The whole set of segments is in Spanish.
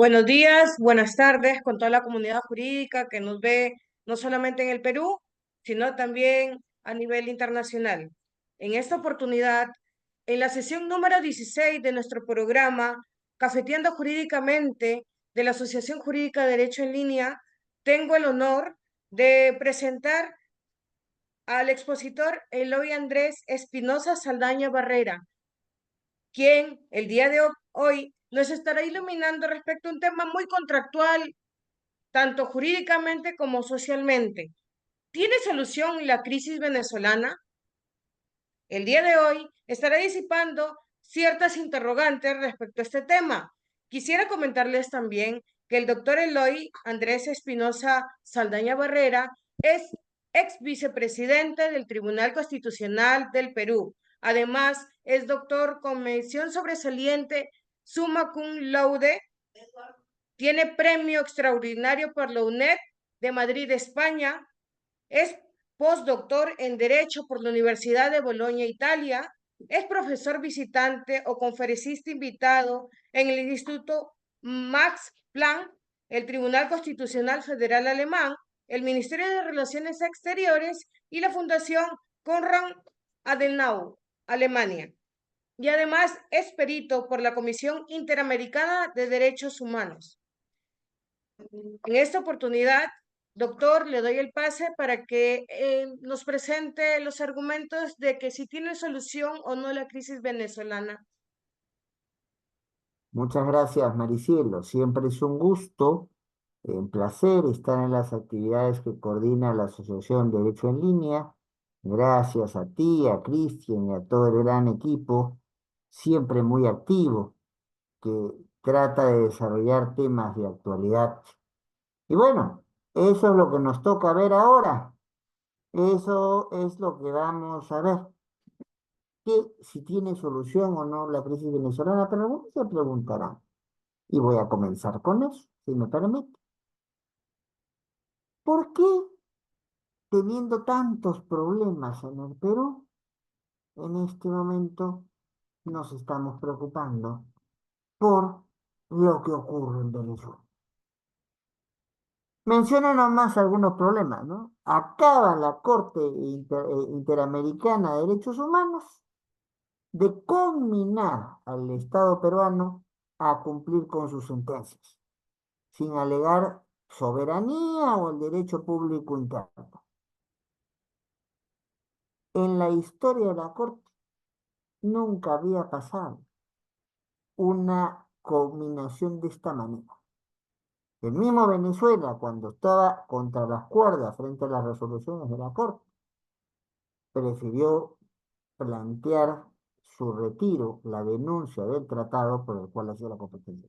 Buenos días, buenas tardes con toda la comunidad jurídica que nos ve no solamente en el Perú, sino también a nivel internacional. En esta oportunidad, en la sesión número 16 de nuestro programa Cafeteando Jurídicamente de la Asociación Jurídica de Derecho en Línea, tengo el honor de presentar al expositor Eloy Andrés Espinosa Saldaña Barrera, quien el día de hoy nos estará iluminando respecto a un tema muy contractual, tanto jurídicamente como socialmente. ¿Tiene solución la crisis venezolana? El día de hoy estará disipando ciertas interrogantes respecto a este tema. Quisiera comentarles también que el doctor Eloy Andrés Espinosa Saldaña Barrera es ex vicepresidente del Tribunal Constitucional del Perú. Además, es doctor con mención sobresaliente summa cum laude. Tiene premio extraordinario por la UNED de Madrid, España. Es postdoctor en Derecho por la Universidad de Bolonia, Italia. Es profesor visitante o conferencista invitado en el Instituto Max Planck, el Tribunal Constitucional Federal Alemán, el Ministerio de Relaciones Exteriores y la Fundación Konrad Adenauer, Alemania. Y además es perito por la Comisión Interamericana de Derechos Humanos. En esta oportunidad, doctor, le doy el pase para que nos presente los argumentos de que si tiene solución o no la crisis venezolana. Muchas gracias, Maricielo. Siempre es un gusto, un placer estar en las actividades que coordina la Asociación Derecho en Línea. Gracias a ti, a Cristian y a todo el gran equipo, siempre muy activo, que trata de desarrollar temas de actualidad. Y bueno, eso es lo que nos toca ver ahora. Eso es lo que vamos a ver. Que si tiene solución o no la crisis venezolana, pero algunos se preguntarán. Y voy a comenzar con eso, si me permite. ¿Por qué, teniendo tantos problemas en el Perú, en este momento nos estamos preocupando por lo que ocurre en Venezuela? Menciono nomás algunos problemas, ¿no? Acaba la Corte Interamericana de Derechos Humanos de conminar al Estado peruano a cumplir con sus sentencias, sin alegar soberanía o el derecho público interno. En la historia de la Corte nunca había pasado una combinación de esta manera. El mismo Venezuela, cuando estaba contra las cuerdas frente a las resoluciones de la Corte, prefirió plantear su retiro, la denuncia del tratado por el cual hacía la competencia.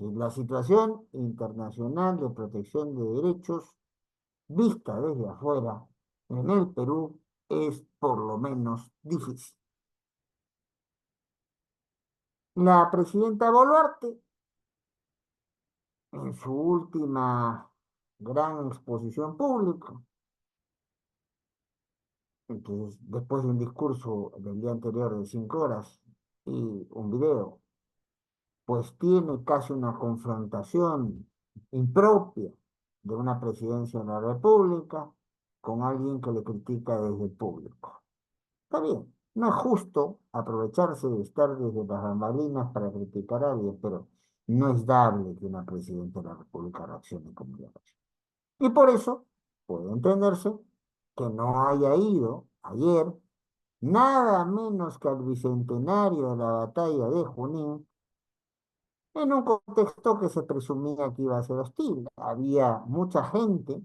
Y la situación internacional de protección de derechos, vista desde afuera, en el Perú, es por lo menos difícil. La presidenta Boluarte, en su última gran exposición pública, entonces, después de un discurso del día anterior de 5 horas y un video, pues tiene casi una confrontación impropia de una presidencia de la República con alguien que le critica desde el público. Está bien, no es justo aprovecharse de estar desde las bambalinas para criticar a alguien, pero no es dable que una presidenta de la República reaccione como la reacciona. Y por eso puede entenderse que no haya ido ayer, nada menos que al bicentenario de la batalla de Junín, en un contexto que se presumía que iba a ser hostil. Había mucha gente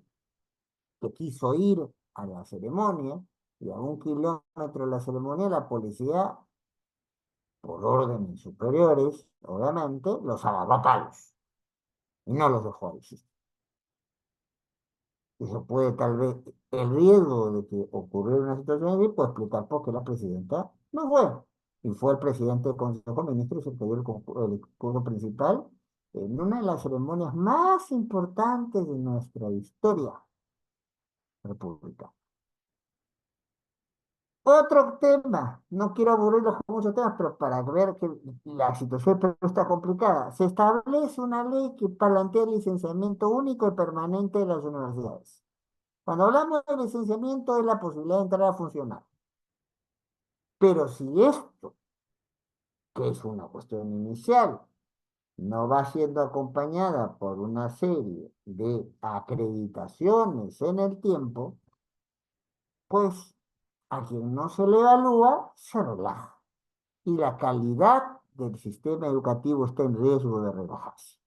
que quiso ir a la ceremonia y a 1 kilómetro de la ceremonia la policía, por órdenes superiores, obviamente, los agarró a palos y no los dejó ahí. Eso puede tal vez, el riesgo de que ocurriera una situación así, puede explicar por qué la presidenta no fue. Y fue el presidente del Consejo de Ministros el que dio el discurso principal en una de las ceremonias más importantes de nuestra historia republicana. Otro tema, no quiero aburrirlos con muchos temas, pero para ver que la situación del Perú está complicada, se establece una ley que plantea el licenciamiento único y permanente de las universidades. Cuando hablamos de licenciamiento es la posibilidad de entrar a funcionar. Pero si esto, que es una cuestión inicial, no va siendo acompañada por una serie de acreditaciones en el tiempo, pues a quien no se le evalúa se relaja y la calidad del sistema educativo está en riesgo de relajarse.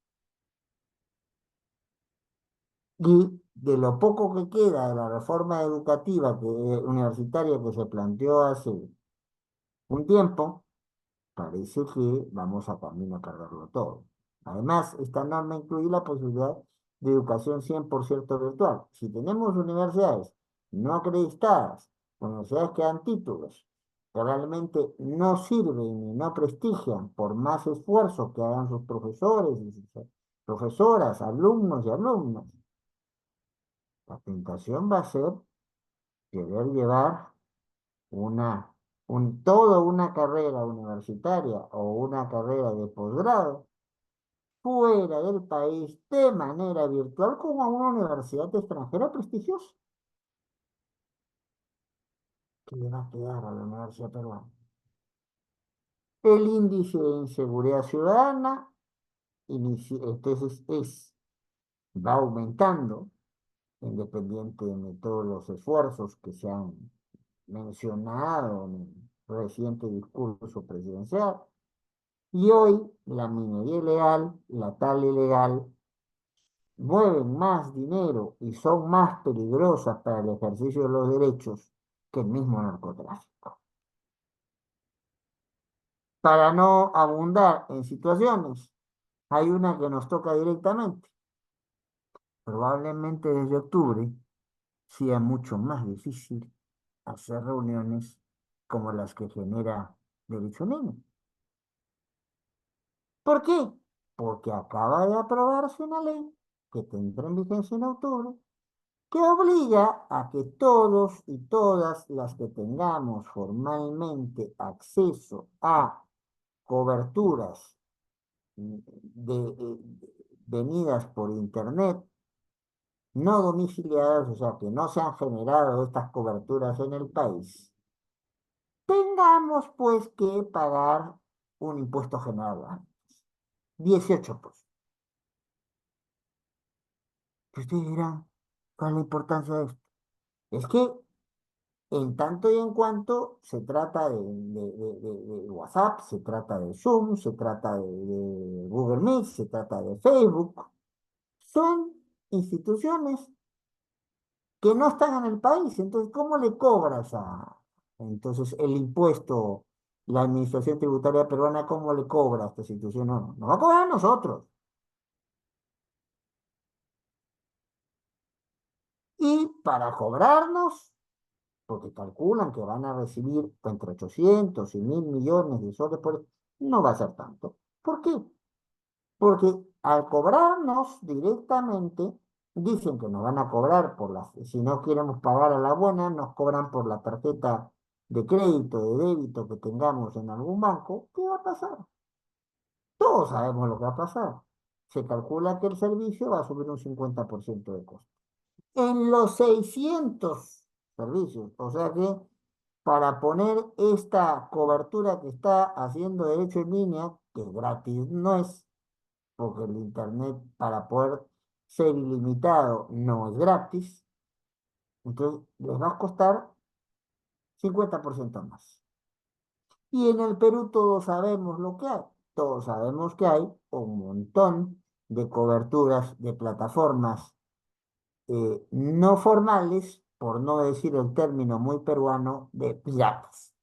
Y de lo poco que queda de la reforma educativa universitaria que se planteó hace un tiempo, parece que vamos a camino a perderlo todo. Además, esta norma incluye la posibilidad de educación 100% virtual. Si tenemos universidades no acreditadas, universidades que dan títulos, que realmente no sirven y no prestigian por más esfuerzo que hagan sus profesores y sus profesoras, alumnos y alumnas, la tentación va a ser querer llevar una, toda una carrera universitaria o una carrera de posgrado fuera del país de manera virtual como a una universidad extranjera prestigiosa. ¿Qué le va a quedar a la Universidad Peruana? El índice de inseguridad ciudadana entonces va aumentando, independiente de todos los esfuerzos que se han mencionado en el reciente discurso presidencial. Y hoy la minería ilegal, la tala ilegal, mueven más dinero y son más peligrosas para el ejercicio de los derechos que el mismo narcotráfico. Para no abundar en situaciones, hay una que nos toca directamente. Probablemente desde octubre sea mucho más difícil hacer reuniones como las que genera Derecho Niño. ¿Por qué? Porque acaba de aprobarse una ley que tendrá en vigencia en octubre que obliga a que todos y todas las que tengamos formalmente acceso a coberturas venidas por Internet, no domiciliadas, o sea, que no se han generado estas coberturas en el país, tengamos pues que pagar un impuesto general, 18%. Y ustedes dirán, ¿cuál es la importancia de esto? Es que en tanto y en cuanto se trata de WhatsApp, se trata de Zoom, se trata de Google Meet, se trata de Facebook, son instituciones que no están en el país. Entonces, ¿cómo le cobras entonces el impuesto, la administración tributaria peruana, cómo le cobra a esta institución? No, no va a cobrar a nosotros. Y para cobrarnos, porque calculan que van a recibir entre 800 y 1.000 millones de soles no va a ser tanto. ¿Por qué? Porque al cobrarnos directamente, dicen que nos van a cobrar si no queremos pagar a la buena, nos cobran por la tarjeta de crédito, de débito que tengamos en algún banco. ¿Qué va a pasar? Todos sabemos lo que va a pasar. Se calcula que el servicio va a subir un 50% de costo en los 600 servicios. O sea que para poner esta cobertura que está haciendo Derecho en Línea, que gratis no es, porque el Internet para poder ser ilimitado no es gratis, entonces les va a costar 50% más. Y en el Perú todos sabemos lo que hay. Todos sabemos que hay un montón de coberturas de plataformas no formales, por no decir el término muy peruano, de piratas.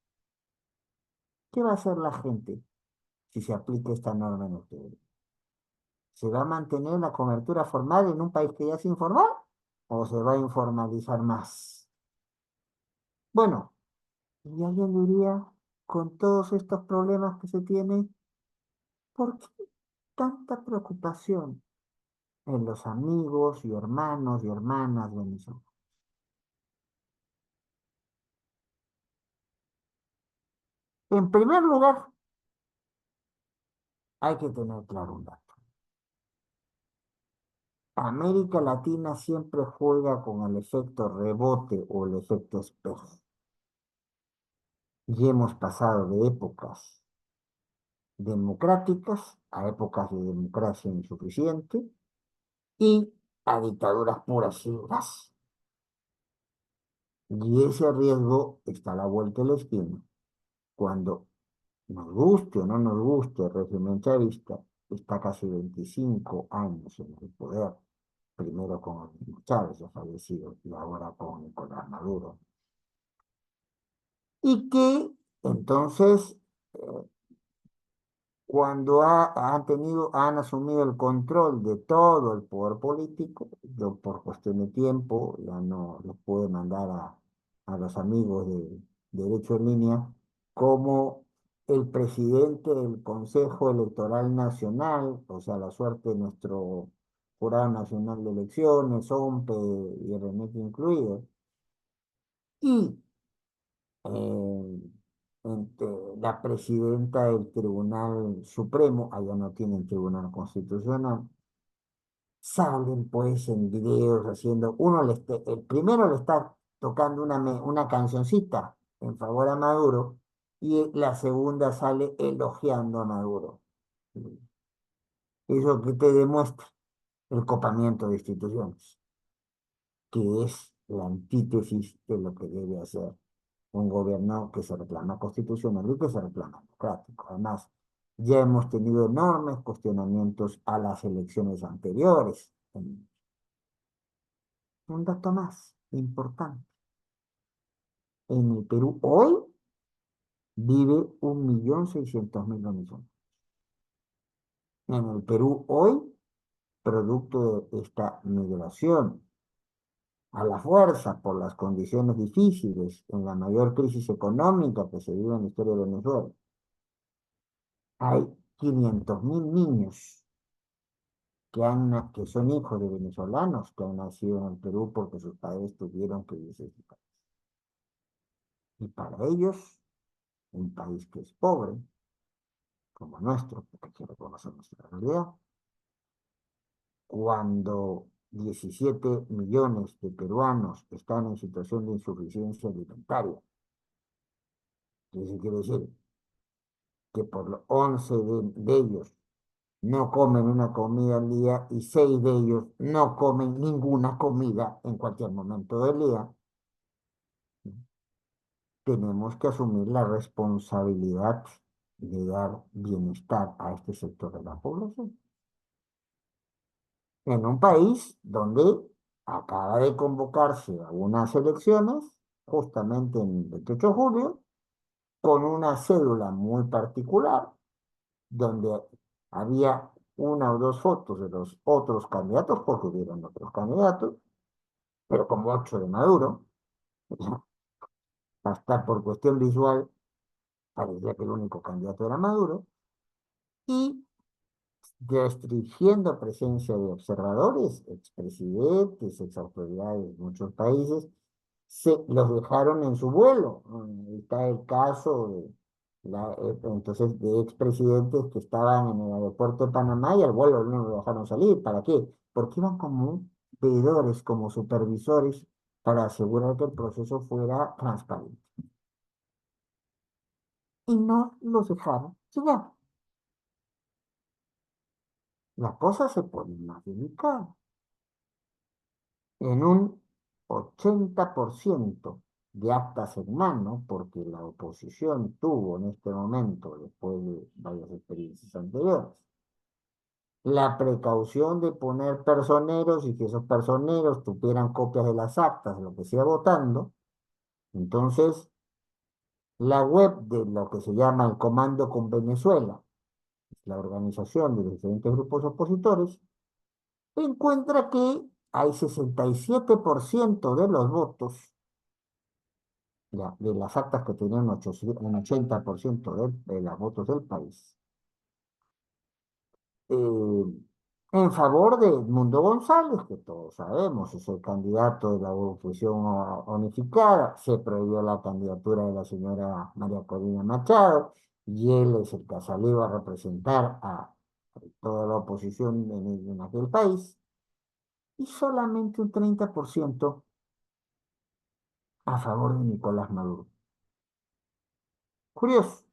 ¿Qué va a hacer la gente si se aplica esta norma en octubre? ¿Se va a mantener la cobertura formal en un país que ya es informal o se va a informalizar más? Bueno, y alguien diría, con todos estos problemas que se tienen, ¿por qué tanta preocupación en los amigos y hermanos y hermanas venezolanos? En primer lugar, hay que tener claro un dato. América Latina siempre juega con el efecto rebote o el efecto espejo. Y hemos pasado de épocas democráticas a épocas de democracia insuficiente y a dictaduras puras y duras. Y ese riesgo está a la vuelta de la esquina. Cuando nos guste o no nos guste el régimen chavista, está casi 25 años en el poder, primero con el mismo Chávez, ya fallecido, y ahora con Nicolás Maduro. Y que entonces cuando han asumido el control de todo el poder político, yo por cuestión de tiempo ya no los puedo mandar a los amigos de Derecho en Línea, como el presidente del Consejo Electoral Nacional, o sea, la suerte de nuestro Jurado Nacional de Elecciones, OMPE y RNET incluido, y eh, la presidenta del Tribunal Supremo, allá no tienen Tribunal Constitucional, salen pues en videos haciendo, el primero le está tocando una cancioncita en favor a Maduro y la segunda sale elogiando a Maduro. Eso que te demuestra el copamiento de instituciones, que es la antítesis de lo que debe hacer un gobierno que se reclama constitucional y que se reclama democrático. Además, ya hemos tenido enormes cuestionamientos a las elecciones anteriores. Un dato más importante. En el Perú hoy vive 1.600.000 venezolanos. En el Perú hoy, producto de esta migración a la fuerza por las condiciones difíciles en la mayor crisis económica que se vive en la historia de Venezuela, hay 500.000 niños que son hijos de venezolanos que han nacido en el Perú porque sus padres tuvieron que irse de su país. Y para ellos, un país que es pobre, como nuestro, porque hay que reconocer nuestra realidad, cuando 17 millones de peruanos están en situación de insuficiencia alimentaria, eso quiere decir que por los 11 de ellos no comen una comida al día y 6 de ellos no comen ninguna comida en cualquier momento del día, tenemos que asumir la responsabilidad de dar bienestar a este sector de la población. En un país donde acaba de convocarse a unas elecciones, justamente en el 28 de julio, con una cédula muy particular, donde había una o dos fotos de los otros candidatos, porque hubieron otros candidatos, pero como 8 de Maduro, hasta por cuestión visual parecía que el único candidato era Maduro, y restringiendo presencia de observadores, expresidentes, exautoridades de muchos países, se los dejaron en su vuelo. Está el caso entonces de expresidentes que estaban en el aeropuerto de Panamá y al vuelo no lo dejaron salir. ¿Para qué? Porque iban como veedores, como supervisores, para asegurar que el proceso fuera transparente. Y no los dejaron llegar. La cosa se pone más delicada. En un 80% de actas en mano, porque la oposición tuvo en este momento, después de varias experiencias anteriores, la precaución de poner personeros y que esos personeros tuvieran copias de las actas de lo que se iba votando. Entonces, la web de lo que se llama el Comando con Venezuela, la organización de los diferentes grupos opositores, encuentra que hay 67% de los votos, de las actas que tenían un 80% de los votos del país, eh, en favor de Edmundo González, que todos sabemos es el candidato de la oposición unificada. Se prohibió la candidatura de la señora María Corina Machado y él es el que ha salido a representar a toda la oposición en aquel país. Y solamente un 30% a favor de Nicolás Maduro. Curioso.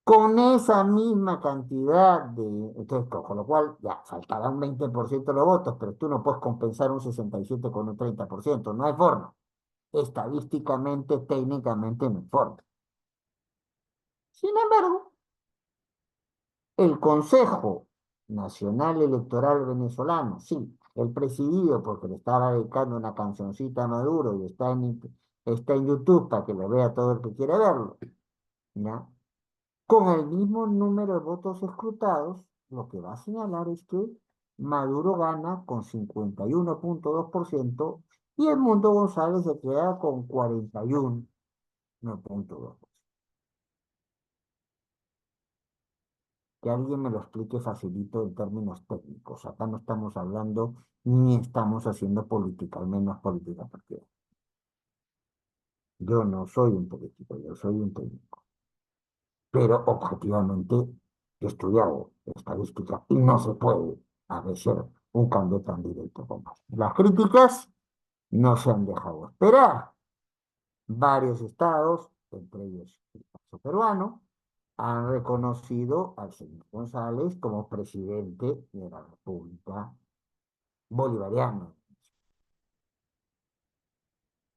Con esa misma cantidad de... Entonces, con lo cual, ya, faltará un 20% de los votos, pero tú no puedes compensar un 67 con un 30%. No hay forma. Estadísticamente, técnicamente, no hay forma. Sin embargo, el Consejo Nacional Electoral Venezolano, sí, el presidido porque le estaba dedicando una cancioncita a Maduro y está en YouTube para que lo vea todo el que quiera verlo, ¿ya? Con el mismo número de votos escrutados, lo que va a señalar es que Maduro gana con 51,2% y Edmundo González se queda con 41,2%. Que alguien me lo explique facilito en términos técnicos. Acá no estamos hablando ni estamos haciendo política, al menos política partida. Yo no soy un político, yo soy un técnico. Pero objetivamente he estudiado estadística y no se puede a veces un cambio tan directo como este. Las críticas no se han dejado esperar. Varios estados, entre ellos el caso peruano, han reconocido al señor González como presidente de la República Bolivariana.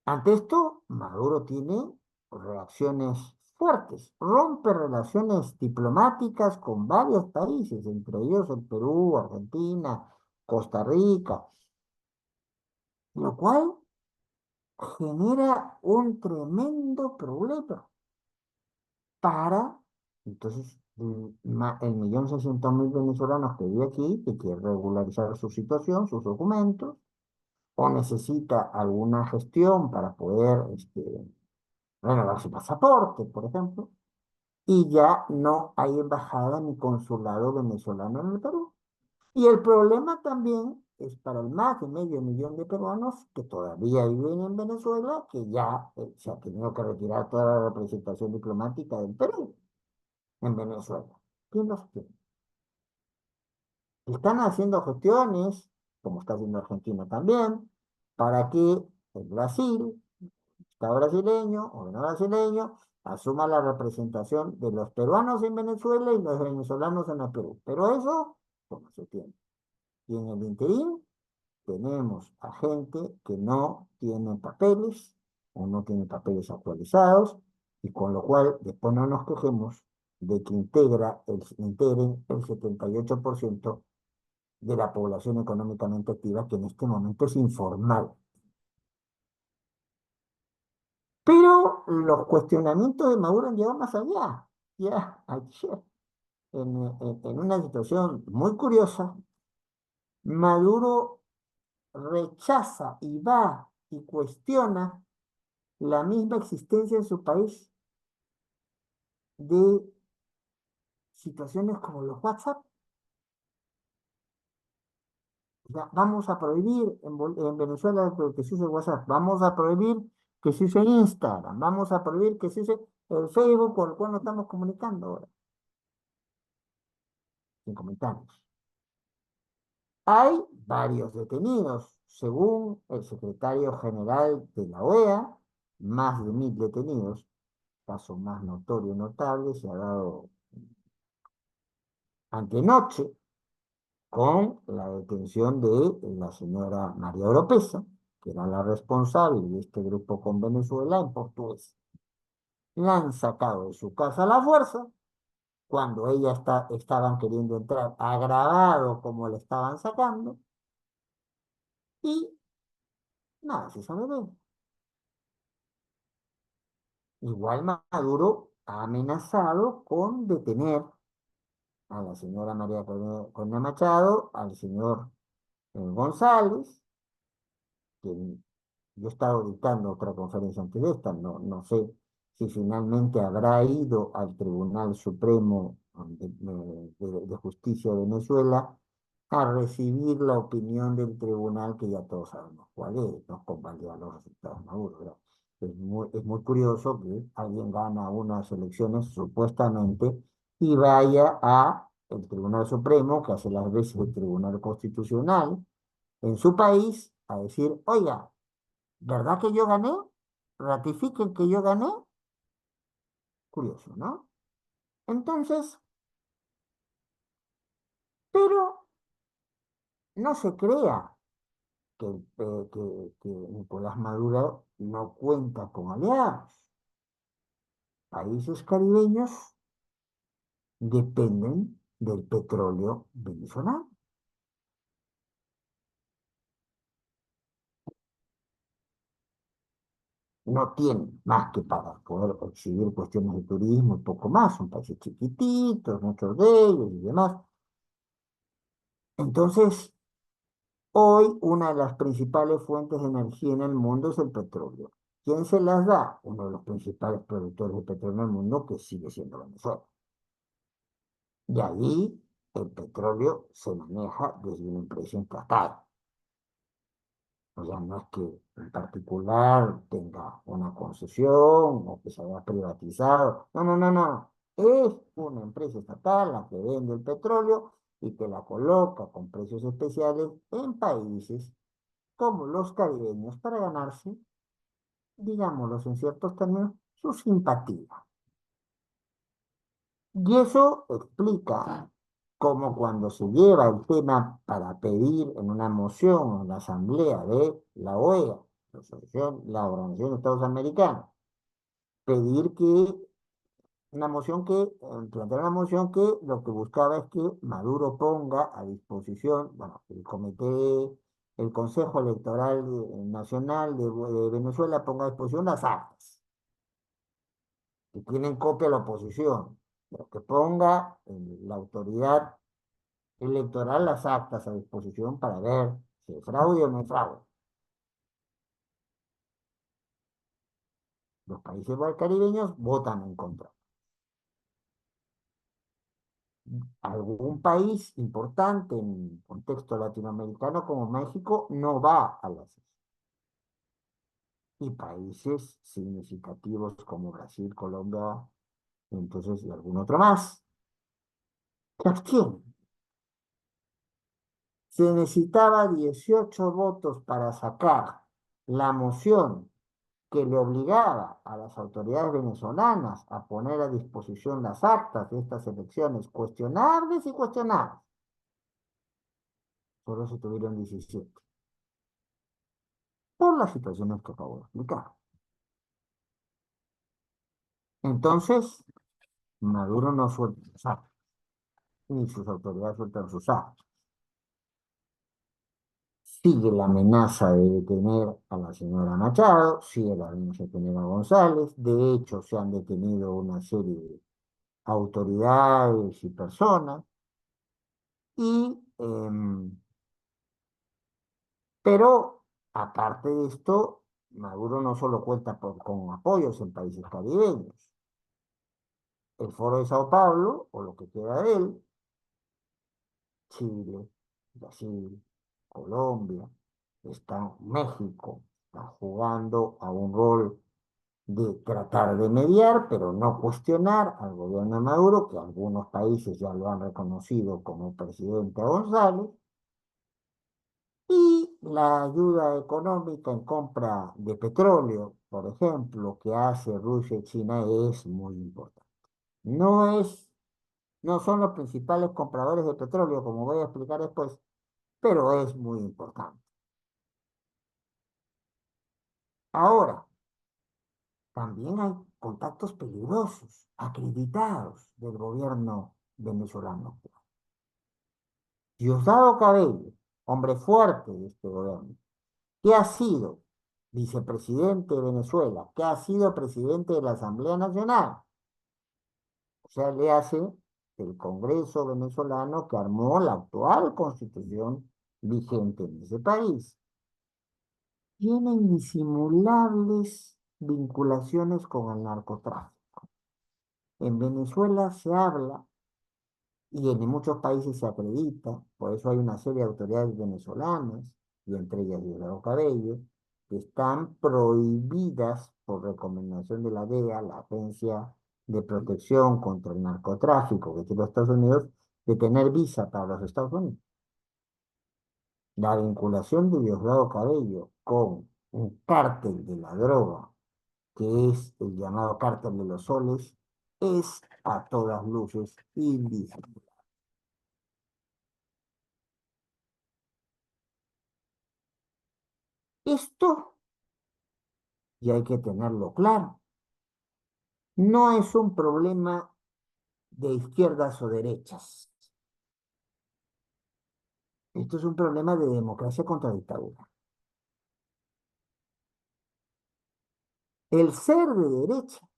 Ante esto, Maduro tiene reacciones fuertes, rompe relaciones diplomáticas con varios países, entre ellos el Perú, Argentina, Costa Rica, lo cual genera un tremendo problema para, entonces, el 1.600.000 venezolanos que vive aquí, que quiere regularizar su situación, sus documentos, o necesita alguna gestión para poder renovar su pasaporte, por ejemplo, y ya no hay embajada ni consulado venezolano en el Perú. Y el problema también es para el más de medio millón de peruanos que todavía viven en Venezuela, que ya se ha tenido que retirar toda la representación diplomática del Perú en Venezuela. ¿Quién los tiene? Están haciendo gestiones, como está haciendo Argentina también, para que el Brasil, Estado brasileño o no brasileño, asuma la representación de los peruanos en Venezuela y los venezolanos en el Perú. Pero eso, ¿cómo se tiene? Y en el interín tenemos a gente que no tiene papeles o no tiene papeles actualizados y con lo cual después no nos quejemos de que integren el 78% de la población económicamente activa que en este momento es informal. Pero los cuestionamientos de Maduro han llegado más allá. Ya ayer, en una situación muy curiosa, Maduro rechaza y va y cuestiona la misma existencia en su país de situaciones como los WhatsApp. Ya, vamos a prohibir en Venezuela que se use WhatsApp, vamos a prohibir que se use Instagram, vamos a prohibir que se use el Facebook por el cual nos estamos comunicando ahora, sin comentarios. Hay varios detenidos, según el secretario general de la OEA, más de 1.000 detenidos. Caso más notorio y notable se ha dado antenoche con la detención de la señora María Oropesa, que era la responsable de este grupo con Venezuela en portugués. La han sacado de su casa a la fuerza, cuando estaban queriendo entrar, agravado como le estaban sacando, y nada, se sabe de él. Igual Maduro ha amenazado con detener a la señora María Corina Machado, al señor González, que yo he estado dictando otra conferencia antes de esta, no sé si finalmente habrá ido al Tribunal Supremo de Justicia de Venezuela a recibir la opinión del tribunal que ya todos sabemos cuál es, no convalidar los resultados maduros, ¿verdad? Es muy curioso que alguien gana unas elecciones supuestamente y vaya a el Tribunal Supremo, que hace las veces el Tribunal Constitucional, en su país, a decir, oiga, ¿verdad que yo gané? ¿Ratifiquen que yo gané? Curioso, ¿no? Entonces, pero no se crea que Nicolás Maduro no cuenta con aliados. Países caribeños dependen del petróleo venezolano. No tienen más que para poder exhibir cuestiones de turismo y poco más. Son países chiquititos, muchos de ellos y demás. Entonces, hoy una de las principales fuentes de energía en el mundo es el petróleo. ¿Quién se las da? Uno de los principales productores de petróleo en el mundo, que sigue siendo Venezuela. Y ahí el petróleo se maneja desde una empresa estatal. O sea, no es que en particular tenga una concesión o que se haya privatizado. No, no, no, no. Es una empresa estatal la que vende el petróleo y que la coloca con precios especiales en países como los caribeños para ganarse, digámoslo en ciertos términos, su simpatía. Y eso explica cómo cuando se lleva el tema para pedir en una moción en la Asamblea de la OEA, la Organización de Estados Americanos, pedir que plantear una moción que lo que buscaba es que Maduro ponga a disposición, bueno, el Consejo Electoral Nacional de Venezuela ponga a disposición las actas, que tienen copia la oposición, pero que ponga la autoridad electoral las actas a disposición para ver si es fraude o no es fraude. Los países caribeños votan en contra. Algún país importante en contexto latinoamericano como México no va a las y países significativos como Brasil, Colombia, entonces y algún otro más se abstienen. Se necesitaba 18 votos para sacar la moción que le obligaba a las autoridades venezolanas a poner a disposición las actas de estas elecciones cuestionables y cuestionables. Solo se tuvieron 17 por las situaciones que acabo de explicar. Entonces, Maduro no suelta sus actas, ni sus autoridades sueltan sus actas. Sigue la amenaza de detener a la señora Machado, sigue la amenaza de detener a González. De hecho, se han detenido una serie de autoridades y personas. Y, pero, aparte de esto, Maduro no solo cuenta con apoyos en países caribeños. El Foro de Sao Paulo, o lo que queda de él, Chile, Brasil, Colombia, está México, está jugando a un rol de tratar de mediar, pero no cuestionar al gobierno de Maduro, que algunos países ya lo han reconocido como presidente a González, y la ayuda económica en compra de petróleo, por ejemplo, que hace Rusia y China es muy importante. No es, no son los principales compradores de petróleo, como voy a explicar después, pero es muy importante. Ahora, también hay contactos peligrosos, acreditados del gobierno venezolano. Diosdado Cabello, hombre fuerte de este gobierno, que ha sido vicepresidente de Venezuela, que ha sido presidente de la Asamblea Nacional, o sea, le hace el Congreso venezolano que armó la actual constitución vigente en ese país. Tiene indisimulables vinculaciones con el narcotráfico. En Venezuela se habla y en muchos países se acredita, por eso hay una serie de autoridades venezolanas, y entre ellas Diosdado Cabello, que están prohibidas por recomendación de la DEA, la Agencia de Protección contra el Narcotráfico que tiene los Estados Unidos, de tener visa para los Estados Unidos. La vinculación de Diosdado Cabello con un cártel de la droga, que es el llamado cártel de los soles, es a todas luces indiscutible. Esto, y hay que tenerlo claro, no es un problema de izquierdas o derechas. Esto es un problema de democracia contra dictadura. El ser de derecha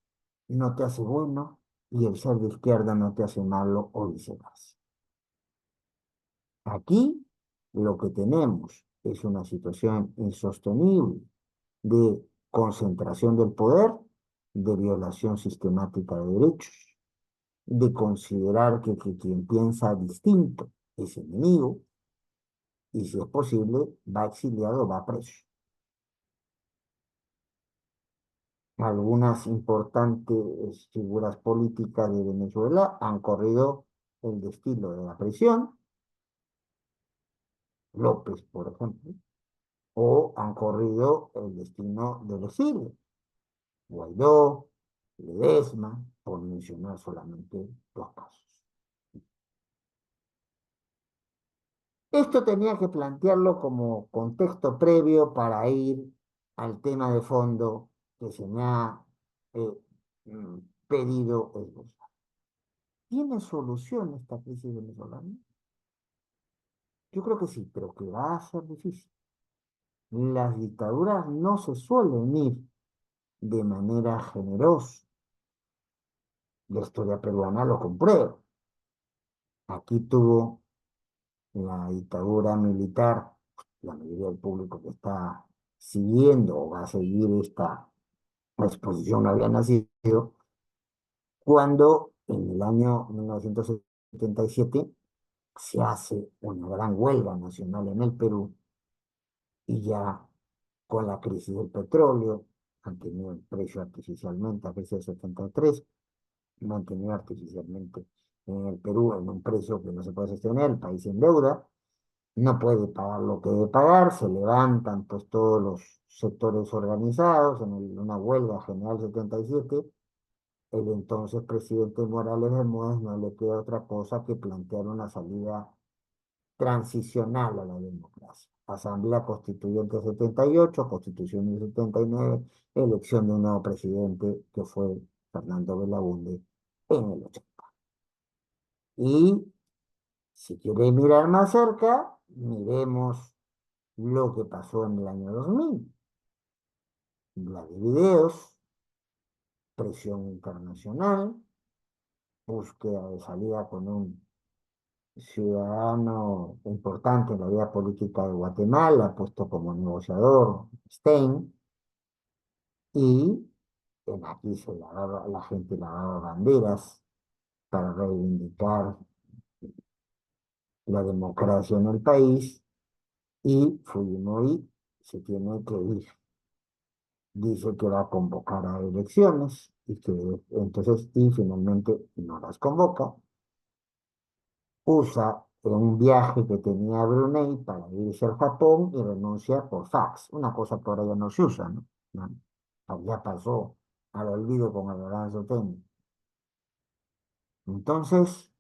no te hace bueno y el ser de izquierda no te hace malo o viceversa. Aquí lo que tenemos es una situación insostenible de concentración del poder, de violación sistemática de derechos, de considerar que quien piensa distinto es enemigo y si es posible va exiliado o va preso. Algunas importantes figuras políticas de Venezuela han corrido el destino de la prisión, López, por ejemplo, o han corrido el destino del exilio, Guaidó, Ledesma, por mencionar solamente dos casos. Esto tenía que plantearlo como contexto previo para ir al tema de fondo que se me ha eh, mm, pedido esbozar. ¿Tiene solución esta crisis venezolana? Yo creo que sí, pero que va a ser difícil. Las dictaduras no se suelen ir de manera generosa. La historia peruana lo comprueba. Aquí tuvo la dictadura militar, la mayoría del público que está siguiendo o va a seguir esta exposición no había nacido, cuando en el año 1977 se hace una gran huelga nacional en el Perú y ya con la crisis del petróleo, mantenido el precio artificialmente a precio de 73, mantenido artificialmente en el Perú en un precio que no se puede sostener, el país en deuda, no puede pagar lo que debe pagar, se levantan pues todos los sectores organizados en una huelga general 77, el entonces presidente Morales Bermúdez no le queda otra cosa que plantear una salida transicional a la democracia. Asamblea Constituyente 78, Constitución del 79, elección de un nuevo presidente que fue Fernando Belaúnde en el 80. Y si quiere mirar más cerca, miremos lo que pasó en el año 2000. La de videos, presión internacional, búsqueda de salida con un ciudadano importante en la vida política de Guatemala, puesto como negociador, Stein, y aquí la gente lavaba banderas para reivindicar la democracia en el país, y Fujimori se tiene que ir. Dice que va a convocar a elecciones, y que entonces, y finalmente no las convoca, usa un viaje que tenía a Brunei para irse al Japón y renuncia por fax, una cosa que ahora ya no se usa, ¿no? Ya pasó al olvido con el Lorenzo Temer. Entonces,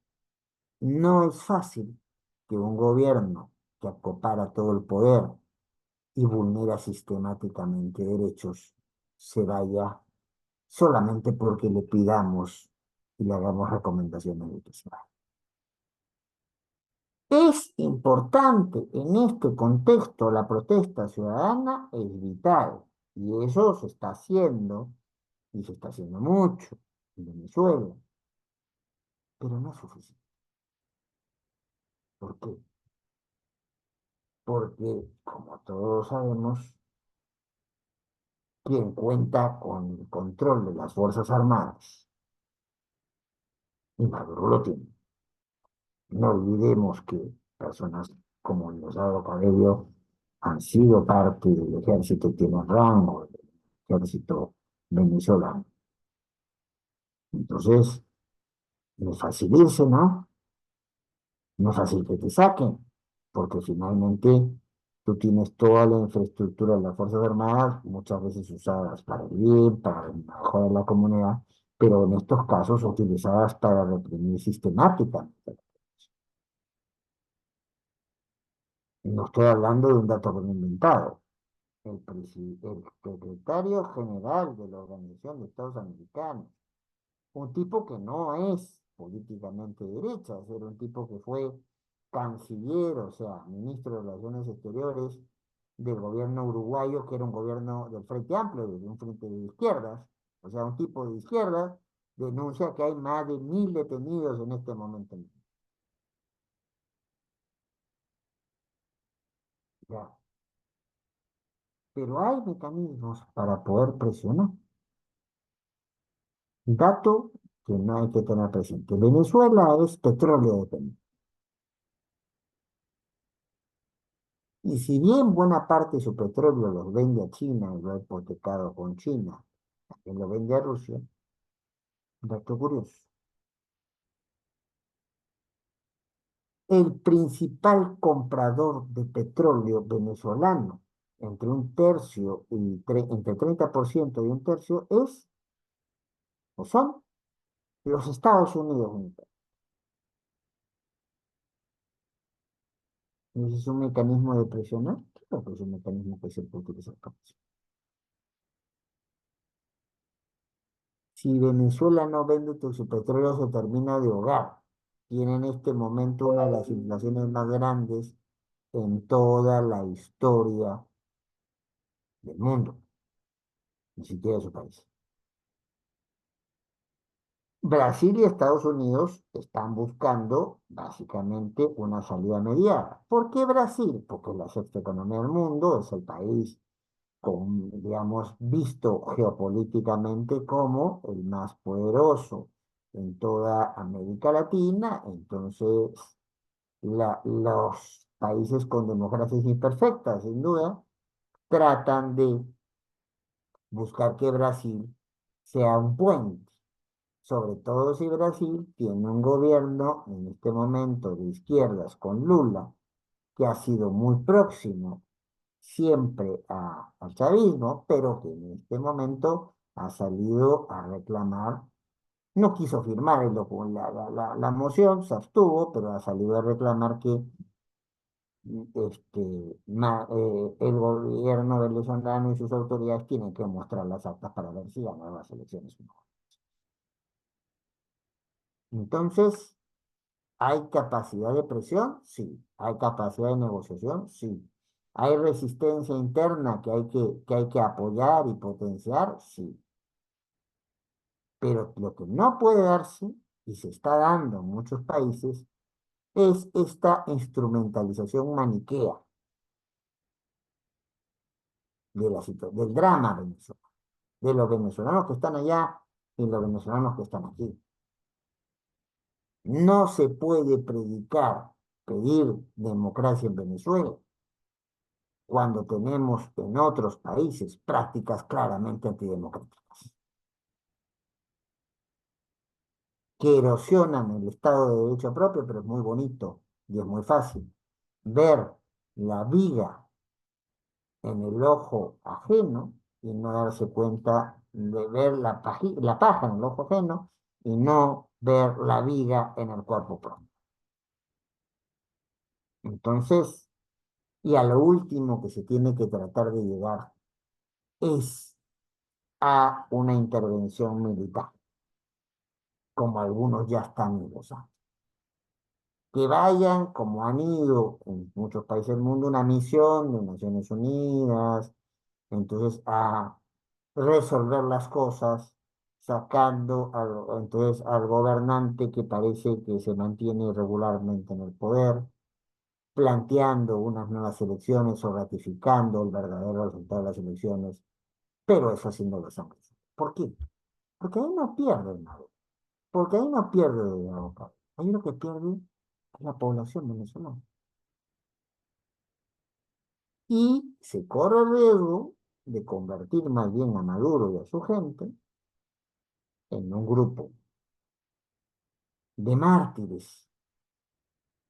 no es fácil que un gobierno que acopara todo el poder y vulnera sistemáticamente derechos se vaya solamente porque le pidamos y le hagamos recomendaciones de que se vaya. Es importante en este contexto, la protesta ciudadana es vital y eso se está haciendo y se está haciendo mucho en Venezuela, pero no es suficiente. ¿Por qué? Porque, como todos sabemos, quien cuenta con el control de las Fuerzas Armadas, y Maduro lo tiene, No olvidemos que personas como Diosdado Cabello han sido parte del ejército, tienen rango del ejército venezolano. Entonces, no es fácil irse, ¿no? No es fácil que te saquen, porque finalmente tú tienes toda la infraestructura de las Fuerzas Armadas, muchas veces usadas para el bien, para el mejor de la comunidad, pero en estos casos utilizadas para reprimir sistemáticamente. No estoy hablando de un dato que me he inventado. El secretario general de la Organización de Estados Americanos, un tipo que no es políticamente derecha, era un tipo que fue canciller, o sea, ministro de Relaciones Exteriores del gobierno uruguayo, que era un gobierno del Frente Amplio, de un frente de izquierdas, o sea, un tipo de izquierda, denuncia que hay más de 1.000 detenidos en este momento. Ya. Pero hay mecanismos para poder presionar. Dato que no hay que tener presente. Venezuela es petróleo dependiente. Y si bien buena parte de su petróleo los vende a China y lo ha hipotecado con China, también lo vende a Rusia, dato curioso. El principal comprador de petróleo venezolano, entre un tercio y entre 30% y un tercio, es o son los Estados Unidos. ¿Ese es un mecanismo de presionar? Claro que es un mecanismo que se puede utilizar para eso. Si Venezuela no vende su petróleo, se termina de ahogar. Tiene en este momento una de las inflaciones más grandes en toda la historia del mundo, ni siquiera de su país. Brasil y Estados Unidos están buscando básicamente una salida mediada. ¿Por qué Brasil? Porque es la sexta economía del mundo, es el país con, digamos, visto geopolíticamente como el más poderoso en toda América Latina. Entonces, los países con democracias imperfectas, sin duda, tratan de buscar que Brasil sea un puente, sobre todo si Brasil tiene un gobierno en este momento de izquierdas con Lula, que ha sido muy próximo siempre al chavismo, pero que en este momento ha salido a reclamar, no quiso firmar la moción, se abstuvo, pero ha salido a reclamar que el gobierno venezolano y sus autoridades tienen que mostrar las actas para ver si ganan las elecciones o no. Entonces, ¿hay capacidad de presión? Sí. ¿Hay capacidad de negociación? Sí. ¿Hay resistencia interna que hay que apoyar y potenciar? Sí. Pero lo que no puede darse, y se está dando en muchos países, es esta instrumentalización maniquea del drama venezolano, de los venezolanos que están allá y los venezolanos que están aquí. No se puede pedir democracia en Venezuela cuando tenemos en otros países prácticas claramente antidemocráticas, que erosionan el Estado de Derecho propio, pero es muy bonito y es muy fácil ver la viga en el ojo ajeno y no darse cuenta de ver la paja en el ojo ajeno y no ver la viga en el cuerpo propio. Entonces, y a lo último que se tiene que tratar de llegar es a una intervención militar, como algunos ya están negociando. Que vayan, como han ido en muchos países del mundo, una misión de Naciones Unidas, entonces a resolver las cosas, sacando al gobernante que parece que se mantiene irregularmente en el poder, planteando unas nuevas elecciones o ratificando el verdadero resultado de las elecciones, pero eso sí no lo son. ¿Por qué? Porque ahí no pierde nada, porque ahí no pierde de boca, ahí lo que pierde a la población venezolana. Y se corre el riesgo de convertir más bien a Maduro y a su gente en un grupo de mártires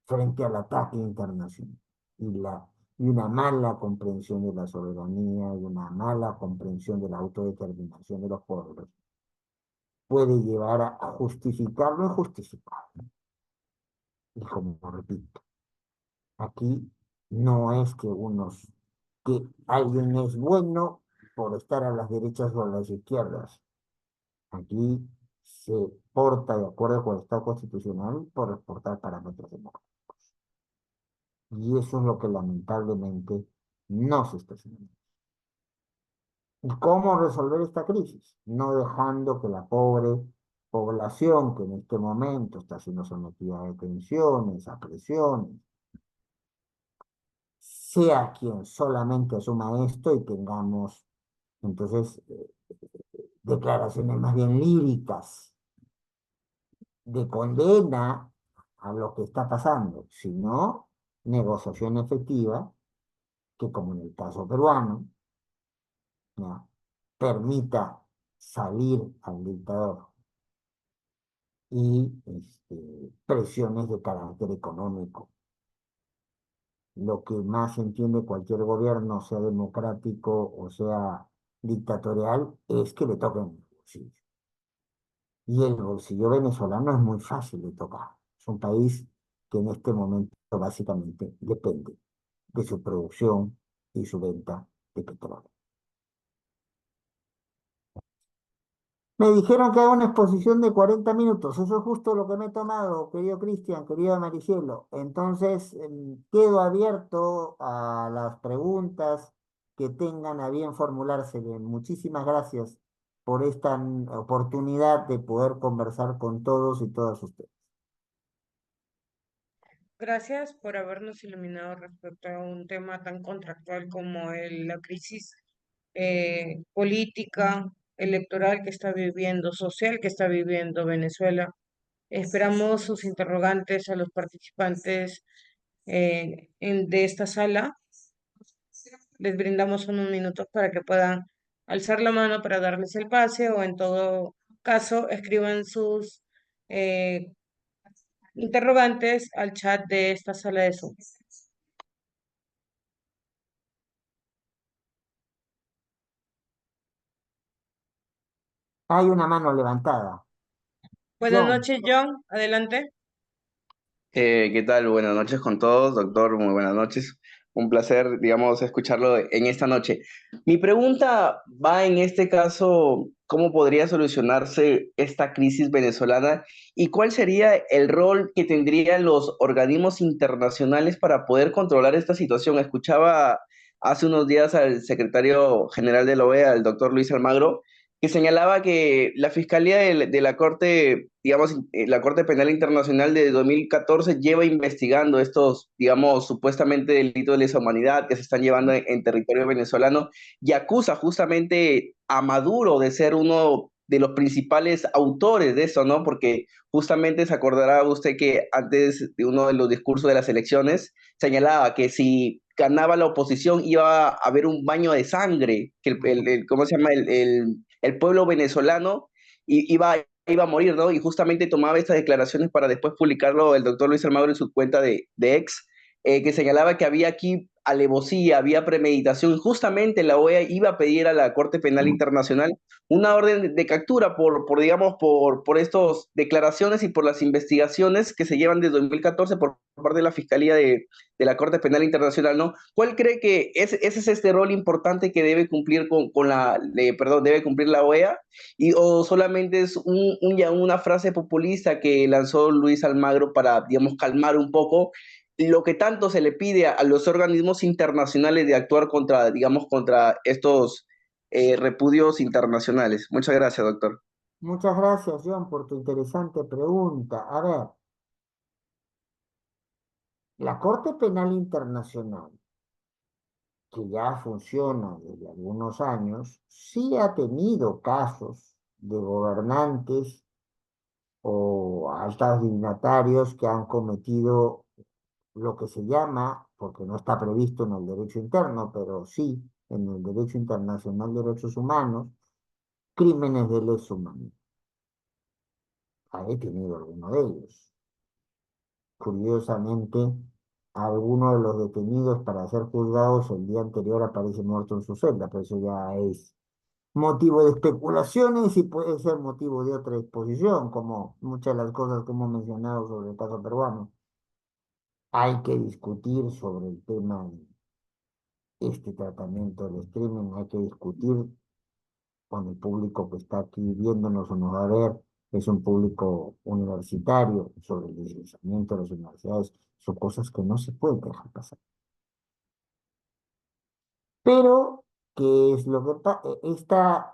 frente al ataque internacional y una mala comprensión de la soberanía y una mala comprensión de la autodeterminación de los pueblos puede llevar a justificar lo injustificable. Y como repito, aquí no es que alguien es bueno por estar a las derechas o a las izquierdas. Aquí se porta de acuerdo con el Estado constitucional por exportar parámetros democráticos. Y eso es lo que lamentablemente no se está haciendo. ¿Y cómo resolver esta crisis? No dejando que la pobre población que en este momento está siendo sometida a detenciones, a presiones, sea quien solamente asuma esto y tengamos entonces declaraciones más bien líricas de condena a lo que está pasando, sino negociación efectiva que, como en el caso peruano, ¿no?, permita salir al dictador y presiones de carácter económico. Lo que más entiende cualquier gobierno, sea democrático o sea dictatorial, es que le toquen el bolsillo. Y el bolsillo venezolano es muy fácil de tocar. Es un país que en este momento básicamente depende de su producción y su venta de petróleo. Me dijeron que haga una exposición de 40 minutos. Eso es justo lo que me he tomado, querido Cristian, querido Maricielo. Entonces, quedo abierto a las preguntas que tengan a bien formularse. Muchísimas gracias por esta oportunidad de poder conversar con todos y todas ustedes. Gracias por habernos iluminado respecto a un tema tan contractual como la crisis política, electoral que está viviendo, social que está viviendo Venezuela. Esperamos sus interrogantes a los participantes de esta sala. Les brindamos unos minutos para que puedan alzar la mano para darles el pase o en todo caso escriban sus eh, interrogantes al chat de esta sala de Zoom. Hay una mano levantada. Buenas John, noches, John. Adelante. ¿Qué tal? Buenas noches con todos, doctor. Muy buenas noches. Un placer, digamos, escucharlo en esta noche. Mi pregunta va en este caso, ¿cómo podría solucionarse esta crisis venezolana y cuál sería el rol que tendrían los organismos internacionales para poder controlar esta situación? Escuchaba hace unos días al secretario general de la OEA, el doctor Luis Almagro, que señalaba que la Fiscalía de la Corte, digamos, la Corte Penal Internacional de 2014 lleva investigando estos, digamos, supuestamente delitos de lesa humanidad que se están llevando en territorio venezolano y acusa justamente a Maduro de ser uno de los principales autores de eso, ¿no? Porque justamente se acordará usted que antes de uno de los discursos de las elecciones señalaba que si ganaba la oposición iba a haber un baño de sangre, que ¿cómo se llama? El pueblo venezolano iba a morir, ¿no? Y justamente tomaba estas declaraciones para después publicarlo el doctor Luis Almagro en su cuenta de ex, que señalaba que había aquí alevosía, había premeditación. Justamente la OEA iba a pedir a la Corte Penal Internacional una orden de captura digamos, por estas declaraciones y por las investigaciones que se llevan desde 2014 por parte de la Fiscalía de la Corte Penal Internacional, ¿no? ¿Cuál cree que ese es este rol importante que debe cumplir debe cumplir la OEA? O solamente es una frase populista que lanzó Luis Almagro para, digamos, calmar un poco lo que tanto se le pide a los organismos internacionales de actuar contra, digamos, contra estos repudios internacionales? Muchas gracias, doctor. muchas gracias, John, por tu interesante pregunta. A ver, la Corte Penal Internacional, que ya funciona desde algunos años, sí ha tenido casos de gobernantes o altos dignatarios que han cometido lo que se llama, porque no está previsto en el derecho interno, pero sí en el derecho internacional de derechos humanos, crímenes de lesa humanidad. Ha detenido alguno de ellos. Curiosamente, alguno de los detenidos para ser juzgados el día anterior aparece muerto en su celda, pero eso ya es motivo de especulaciones y puede ser motivo de otra exposición, como muchas de las cosas que hemos mencionado sobre el caso peruano. Hay que discutir sobre el tema de este tratamiento del streaming, hay que discutir con el público que está aquí viéndonos o nos va a ver, es un público universitario, sobre el licenciamiento de las universidades, son cosas que no se pueden dejar pasar. Pero, ¿qué es lo que pasa?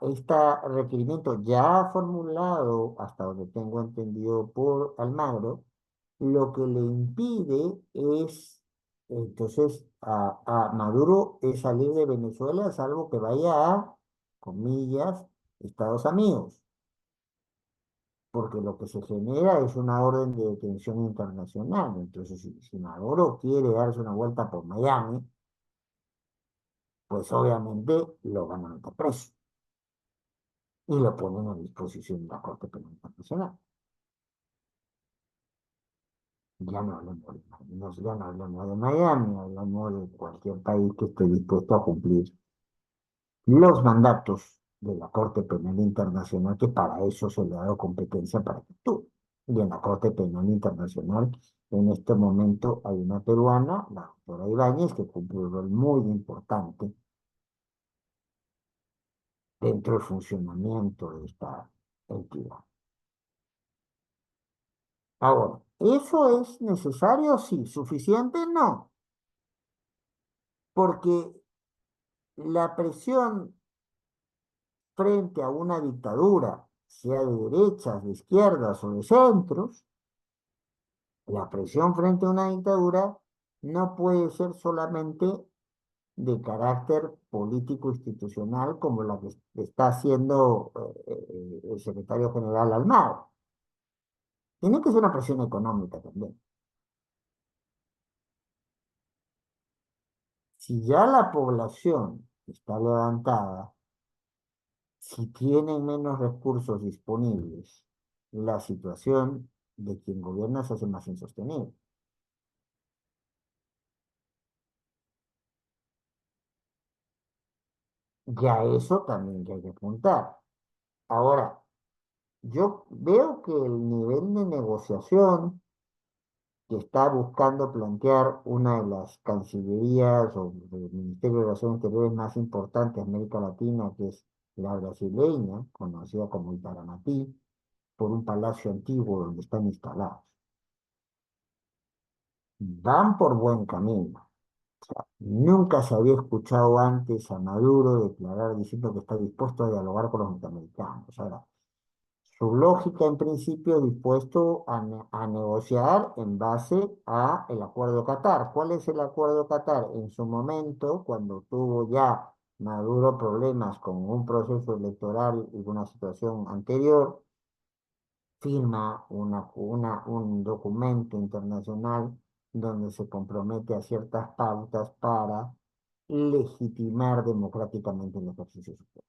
Este requerimiento ya formulado, hasta donde tengo entendido por Almagro, lo que le impide es, entonces, a Maduro es salir de Venezuela, salvo que vaya a, comillas, Estados Unidos, porque lo que se genera es una orden de detención internacional. Entonces, si Maduro quiere darse una vuelta por Miami, pues obviamente lo van a meter preso y lo ponen a disposición de la Corte Penal Internacional. Ya no hablemos ya no hablemos de Miami, hablamos de cualquier país que esté dispuesto a cumplir los mandatos de la Corte Penal Internacional, que para eso se le ha dado competencia para que actúe. Y en la Corte Penal Internacional, en este momento, hay una peruana, la doctora Ibáñez, que cumple un rol muy importante dentro del funcionamiento de esta entidad. Ahora, ¿eso es necesario? Sí. ¿Suficiente? No. Porque la presión frente a una dictadura, sea de derechas, de izquierdas o de centros, la presión frente a una dictadura no puede ser solamente de carácter político institucional como la que está haciendo el secretario general Almagro. Tiene que ser una presión económica también. Si ya la población está levantada, si tienen menos recursos disponibles, la situación de quien gobierna se hace más insostenible. Ya eso también que hay que apuntar. Ahora, yo veo que el nivel de negociación que está buscando plantear una de las cancillerías o del Ministerio de Relaciones Exteriores más importantes de América Latina, que es la brasileña, conocida como Itamaraty, por un palacio antiguo donde están instalados. Van por buen camino. Nunca se había escuchado antes a Maduro declarar diciendo que está dispuesto a dialogar con los norteamericanos. Ahora, su lógica en principio dispuesto a negociar en base a el acuerdo de Qatar. ¿Cuál es el acuerdo de Qatar? En su momento, cuando tuvo ya Maduro problemas con un proceso electoral y una situación anterior, firma un documento internacional donde se compromete a ciertas pautas para legitimar democráticamente el ejercicio superior,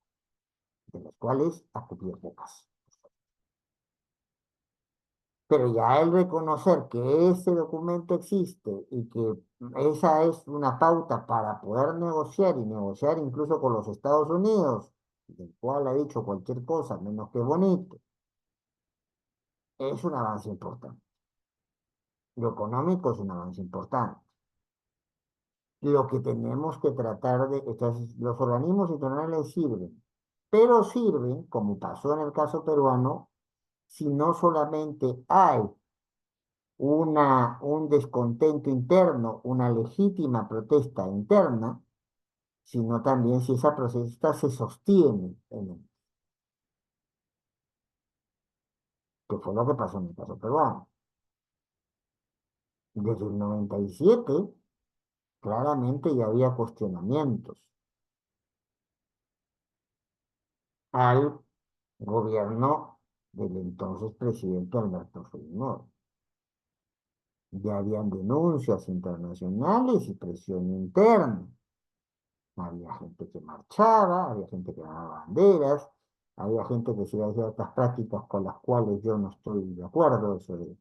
de los cuales ha cumplido pocas. Pero ya el reconocer que ese documento existe y que esa es una pauta para poder negociar y negociar incluso con los Estados Unidos, del cual ha dicho cualquier cosa menos que bonito, es un avance importante. Lo económico es un avance importante. Lo que tenemos que tratar de, entonces, los organismos internacionales sirven, pero sirven, como pasó en el caso peruano, si no solamente hay un descontento interno, una legítima protesta interna, sino también si esa protesta se sostiene que fue lo que pasó en el caso peruano. Desde el 97, claramente ya había cuestionamientos al gobierno del entonces presidente Alberto Fujimori. Ya habían denuncias internacionales y presión interna. Había gente que marchaba, había gente que daba banderas, había gente que hacía ciertas prácticas con las cuales yo no estoy de acuerdo, eso de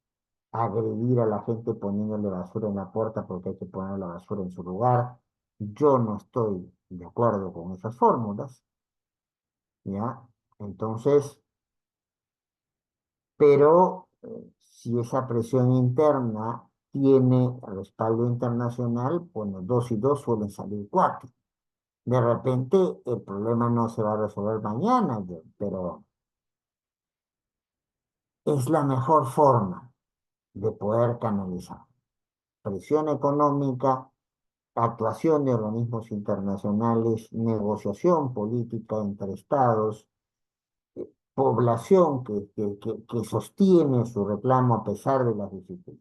agredir a la gente poniéndole basura en la puerta porque hay que poner la basura en su lugar. Yo no estoy de acuerdo con esas fórmulas, ¿ya? Entonces, pero si esa presión interna tiene respaldo internacional, bueno, dos y dos suelen salir cuatro. De repente el problema no se va a resolver mañana, pero es la mejor forma de poder canalizar presión económica, actuación de organismos internacionales, negociación política entre estados, población que sostiene su reclamo a pesar de las dificultades.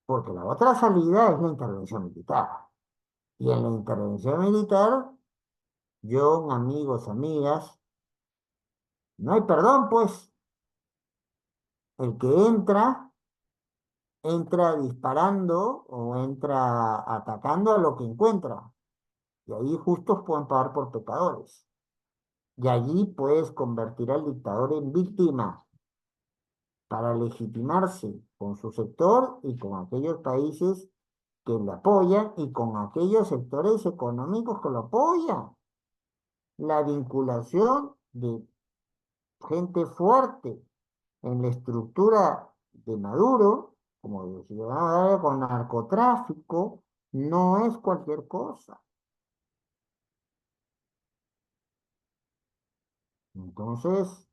Porque la otra salida es la intervención militar. Y en la intervención militar, yo, amigos, amigas, no hay perdón, pues. El que entra disparando o entra atacando a lo que encuentra. Y ahí justos pueden pagar por pecadores. Y allí puedes convertir al dictador en víctima para legitimarse con su sector y con aquellos países que le apoyan y con aquellos sectores económicos que lo apoyan. La vinculación de gente fuerte en la estructura de Maduro, como decía, con narcotráfico, no es cualquier cosa. Entonces,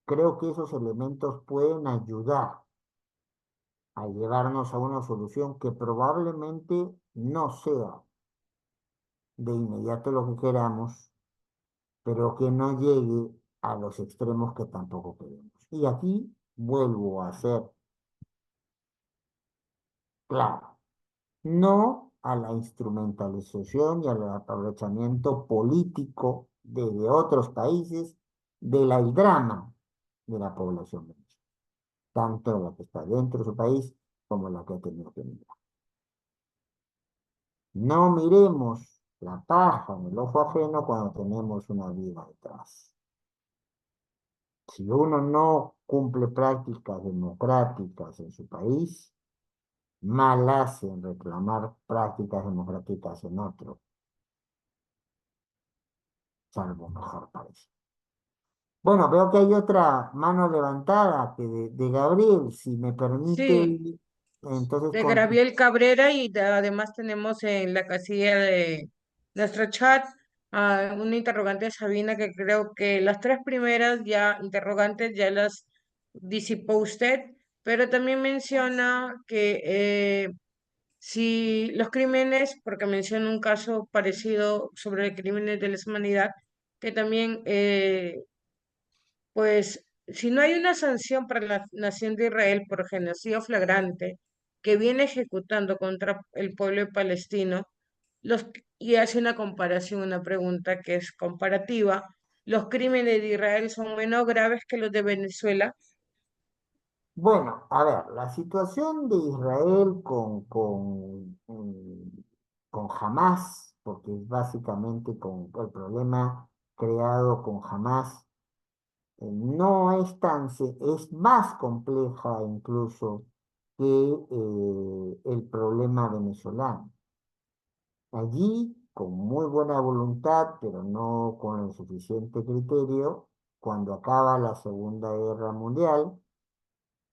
creo que esos elementos pueden ayudar a llevarnos a una solución que probablemente no sea de inmediato lo que queramos, pero que no llegue a los extremos que tampoco queremos. Y aquí vuelvo a ser claro, no a la instrumentalización y al aprovechamiento político de otros países del drama de la población venezolana, tanto la que está dentro de su país como la que ha tenido que emigrar. No miremos la paja en el ojo ajeno cuando tenemos una vida detrás. Si uno no cumple prácticas democráticas en su país, mal hace en reclamar prácticas democráticas en otro, salvo mejor parece. Bueno, veo que hay otra mano levantada que de Gabriel, si me permite, Sí, entonces de con... Graviel Cabrera y además tenemos en la casilla de nuestro chat a una interrogante de Sabina que creo que las tres primeras ya interrogantes ya las disipó usted, pero también menciona que si los crímenes, porque menciona un caso parecido sobre crímenes de lesa humanidad, que también pues si no hay una sanción para la nación de Israel por genocidio flagrante que viene ejecutando contra el pueblo palestino, y hace una comparación, una pregunta que es comparativa, ¿los crímenes de Israel son menos graves que los de Venezuela? Bueno, a ver, la situación de Israel con Hamas, porque es básicamente con el problema creado con Hamas, no es es más compleja incluso que el problema venezolano. Allí, con muy buena voluntad, pero no con el suficiente criterio, cuando acaba la Segunda Guerra Mundial,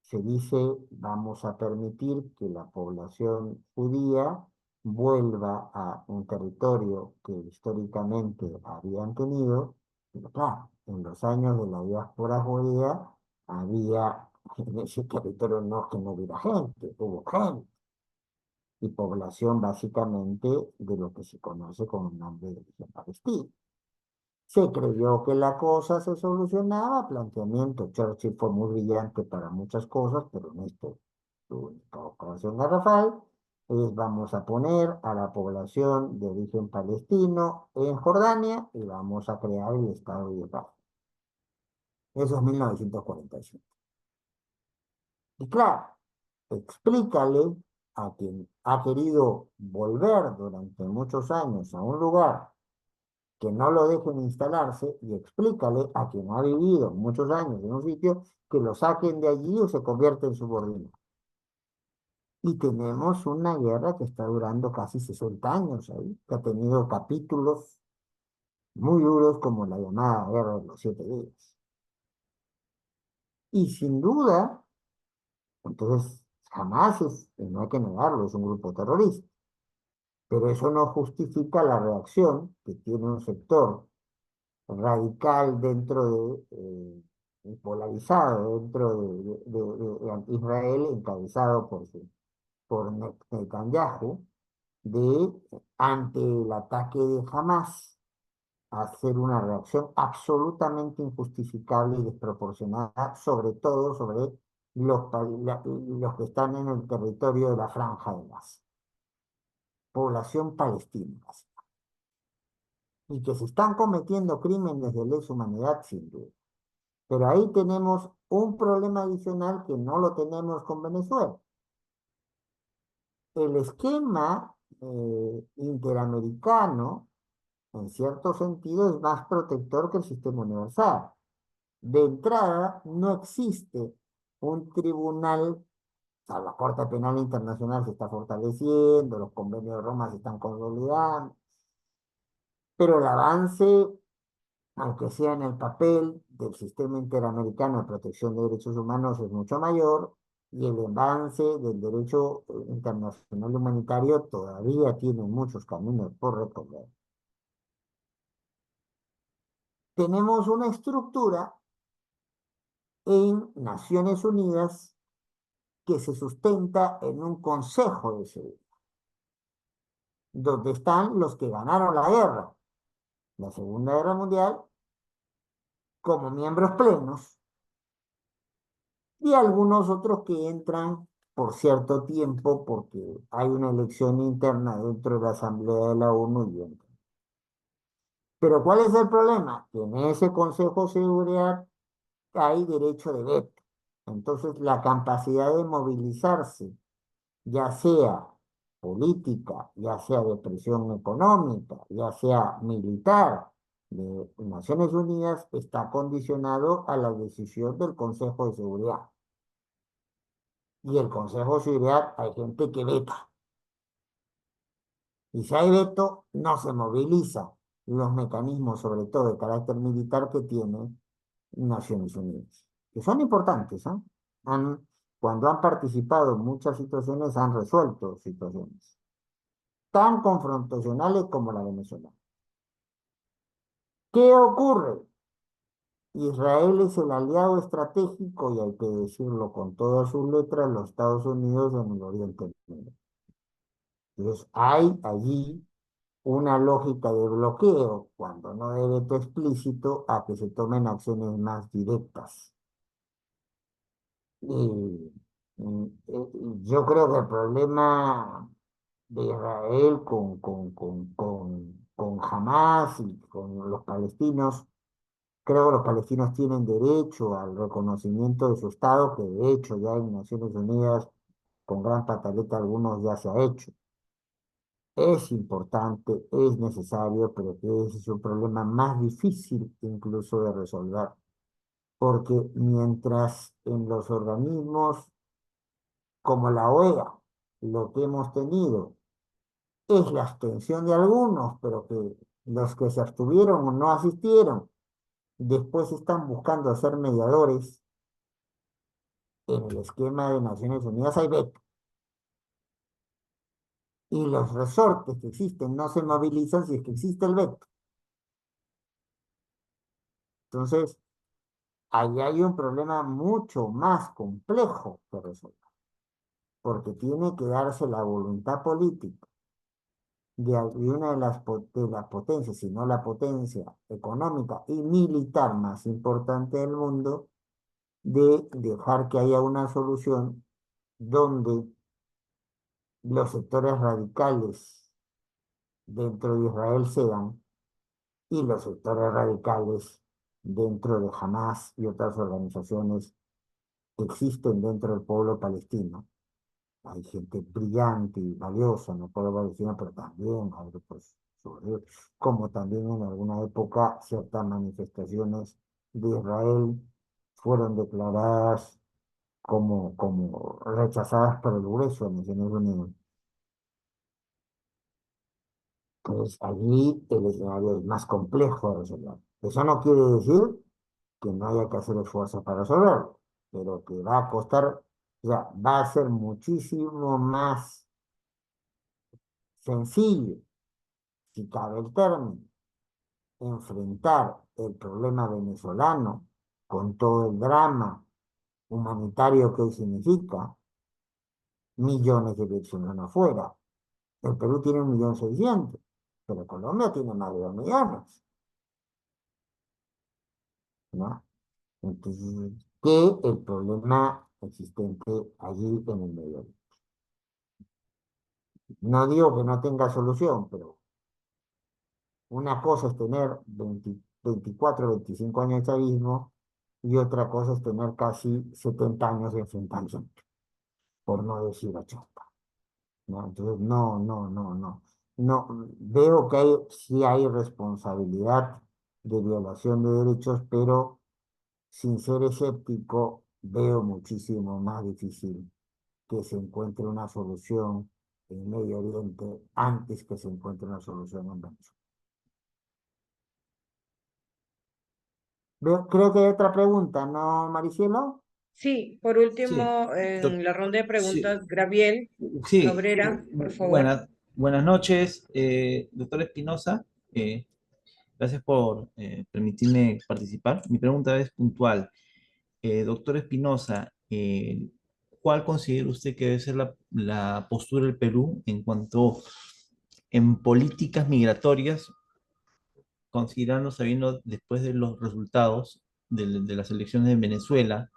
se dice vamos a permitir que la población judía vuelva a un territorio que históricamente habían tenido, pero claro, en los años de la diáspora judía había en ese territorio no es que no hubiera gente, hubo gente y población básicamente de lo que se conoce como el nombre de origen palestino. Se creyó que la cosa se solucionaba, planteamiento. Churchill fue muy brillante para muchas cosas, pero en esto, su única ocasión garrafal, es vamos a poner a la población de origen palestino en Jordania y vamos a crear el Estado de Israel. Eso es 1947. Y claro, explícale a quien ha querido volver durante muchos años a un lugar que no lo dejen instalarse y explícale a quien ha vivido muchos años en un sitio que lo saquen de allí o se convierte en subordinado. Y tenemos una guerra que está durando casi 60 años ahí, que ha tenido capítulos muy duros como la llamada Guerra de los 7 Días. Y sin duda, entonces jamás es, y no hay que negarlo, es un grupo terrorista. Pero eso no justifica la reacción que tiene un sector radical dentro y polarizado dentro de Israel, encabezado por Netanyahu, de, ante el ataque de Hamas, hacer una reacción absolutamente injustificable y desproporcionada, sobre todo sobre los que están en el territorio de la Franja de Gaza, población palestina, y que se están cometiendo crímenes de lesa humanidad, sin duda. Pero ahí tenemos un problema adicional que no lo tenemos con Venezuela. El esquema interamericano, en cierto sentido, es más protector que el sistema universal. De entrada, no existe un tribunal, o sea, la Corte Penal Internacional se está fortaleciendo, los convenios de Roma se están consolidando, pero el avance, aunque sea en el papel del sistema interamericano de protección de derechos humanos, es mucho mayor, y el avance del derecho internacional humanitario todavía tiene muchos caminos por recorrer. Tenemos una estructura en Naciones Unidas que se sustenta en un Consejo de Seguridad, donde están los que ganaron la guerra, la Segunda Guerra Mundial, como miembros plenos, y algunos otros que entran por cierto tiempo porque hay una elección interna dentro de la Asamblea de la ONU y entran. Pero ¿cuál es el problema? Que en ese Consejo de Seguridad hay derecho de veto. Entonces, la capacidad de movilizarse, ya sea política, ya sea de presión económica, ya sea militar, de Naciones Unidas, está condicionado a la decisión del Consejo de Seguridad. Y el Consejo de Seguridad hay gente que veta. Y si hay veto, no se moviliza los mecanismos, sobre todo de carácter militar, que tiene Naciones Unidas, que son importantes, ¿eh? Cuando han participado en muchas situaciones, han resuelto situaciones tan confrontacionales como la venezolana. ¿Qué ocurre? Israel es el aliado estratégico, y hay que decirlo con todas sus letras, los Estados Unidos en el Oriente Medio. Entonces, hay allí una lógica de bloqueo, cuando no de veto explícito, a que se tomen acciones más directas. Yo creo que el problema de Israel con Hamas y con los palestinos, creo que los palestinos tienen derecho al reconocimiento de su Estado, que de hecho ya en Naciones Unidas, con gran pataleta, algunos ya se ha hecho. Es importante, es necesario, pero que ese es un problema más difícil incluso de resolver, porque mientras en los organismos como la OEA lo que hemos tenido es la abstención de algunos, pero que los que se abstuvieron o no asistieron, después están buscando hacer mediadores. En el esquema de Naciones Unidas hay veto, y los resortes que existen no se movilizan si es que existe el veto. Entonces, ahí hay un problema mucho más complejo que resolver, porque tiene que darse la voluntad política de una de las potencias, si no la potencia económica y militar más importante del mundo, de dejar que haya una solución donde los sectores radicales dentro de Israel cedan y los sectores radicales dentro de Hamas y otras organizaciones que existen dentro del pueblo palestino. Hay gente brillante y valiosa en el pueblo palestino, pero también hay grupos como también en alguna época ciertas manifestaciones de Israel fueron declaradas como rechazadas por el grueso de Naciones Unidas. Pues allí el escenario es más complejo de resolver. Eso no quiere decir que no haya que hacer esfuerzos para resolverlo, pero que va a costar, o sea, va a ser muchísimo más sencillo, si cabe el término, enfrentar el problema venezolano con todo el drama humanitario que significa millones de personas afuera. El Perú tiene 1.600.000, pero Colombia tiene más de 2 millones, ¿no? Entonces, ¿qué el problema existente allí en el Medio Oriente? No digo que no tenga solución, pero una cosa es tener 20, 24, 25 años de chavismo y otra cosa es tener casi 70 años de enfrentamiento, por no decir 80, ¿no? Entonces, no, no, no, no. No, veo que sí hay responsabilidad de violación de derechos, pero sin ser escéptico, veo muchísimo más difícil que se encuentre una solución en Medio Oriente antes que se encuentre una solución en Venezuela. Creo que hay otra pregunta, ¿no, Maricielo? Sí, por Sí, último, doc- en la ronda de sí, preguntas, Graviel sí. Cabrera, por favor. Buenas noches, doctor Espinosa. Gracias por permitirme participar. Mi pregunta es puntual. Doctor Espinosa, ¿cuál considera usted que debe ser la postura del Perú en cuanto en políticas migratorias, considerando, sabiendo después de los resultados de las elecciones en Venezuela,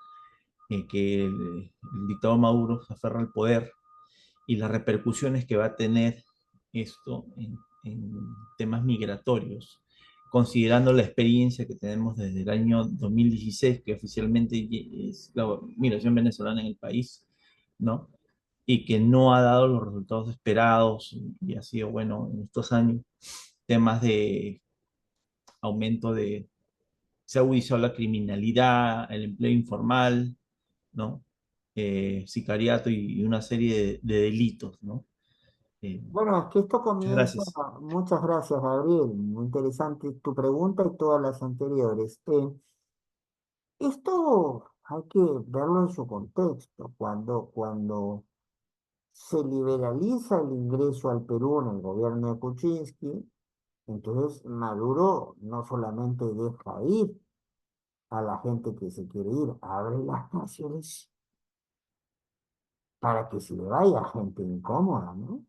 que el dictador Maduro se aferra al poder y las repercusiones que va a tener esto en temas migratorios, considerando la experiencia que tenemos desde el año 2016, que oficialmente es la migración venezolana en el país, ¿no? Y que no ha dado los resultados esperados y ha sido, bueno, en estos años, temas de aumento de, se ha agudizado la criminalidad, el empleo informal, ¿no? Sicariato y una serie de delitos, ¿no? Bueno, es que esto Muchas comienza, gracias. muchas gracias, Gabriel, muy interesante tu pregunta y todas las anteriores. Esto hay que verlo en su contexto. Cuando se liberaliza el ingreso al Perú en el gobierno de Kuczynski, entonces Maduro no solamente deja ir a la gente que se quiere ir, abre las naciones para que se le vaya gente incómoda, ¿no?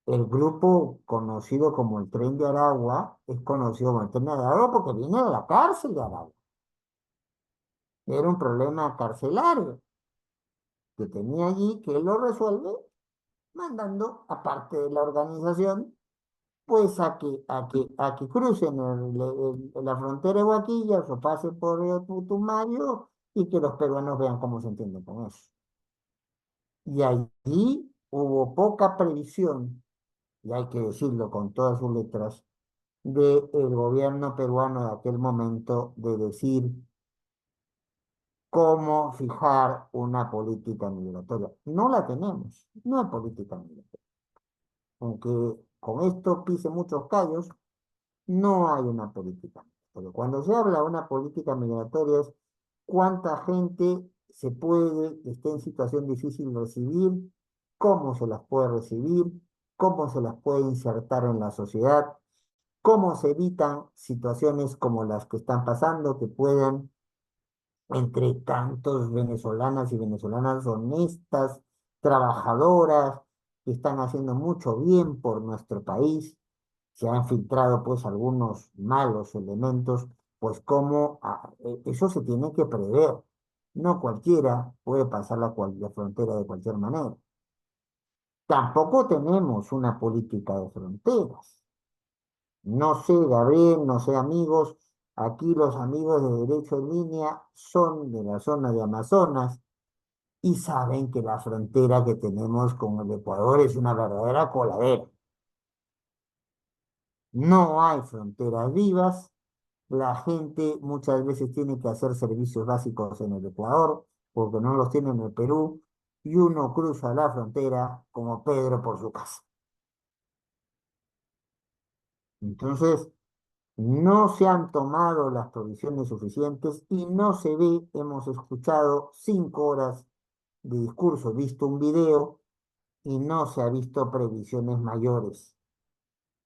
El grupo conocido como el Tren de Aragua es conocido como el Tren de Aragua porque viene de la cárcel de Aragua. Era un problema carcelario que tenía allí que él lo resuelve mandando a parte de la organización pues a que crucen la frontera de Huaquillas o pasen por el Putumayo y que los peruanos vean cómo se entienden con eso. Y allí hubo poca previsión, y hay que decirlo con todas sus letras, del gobierno peruano de aquel momento de decir cómo fijar una política migratoria. No la tenemos, no hay política migratoria. Aunque con esto pise muchos callos, no hay una política. Pero cuando se habla de una política migratoria es cuánta gente se puede, que esté en situación difícil de recibir, cómo se las puede recibir, cómo se las puede insertar en la sociedad, cómo se evitan situaciones como las que están pasando, que puedan, entre tantos venezolanas y venezolanas honestas, trabajadoras, que están haciendo mucho bien por nuestro país, se han filtrado pues algunos malos elementos, pues como eso se tiene que prever. No cualquiera puede pasar la frontera de cualquier manera. Tampoco tenemos una política de fronteras. No sé, Gabriel, no sé, amigos, Aquí los amigos de Derecho en Línea son de la zona de Amazonas y saben que la frontera que tenemos con el Ecuador es una verdadera coladera. No hay fronteras vivas. La gente muchas veces tiene que hacer servicios básicos en el Ecuador porque no los tiene en el Perú y uno cruza la frontera como Pedro por su casa. Entonces, no se han tomado las provisiones suficientes y no se ve, hemos escuchado 5 horas de discurso, visto un video y no se ha visto previsiones mayores.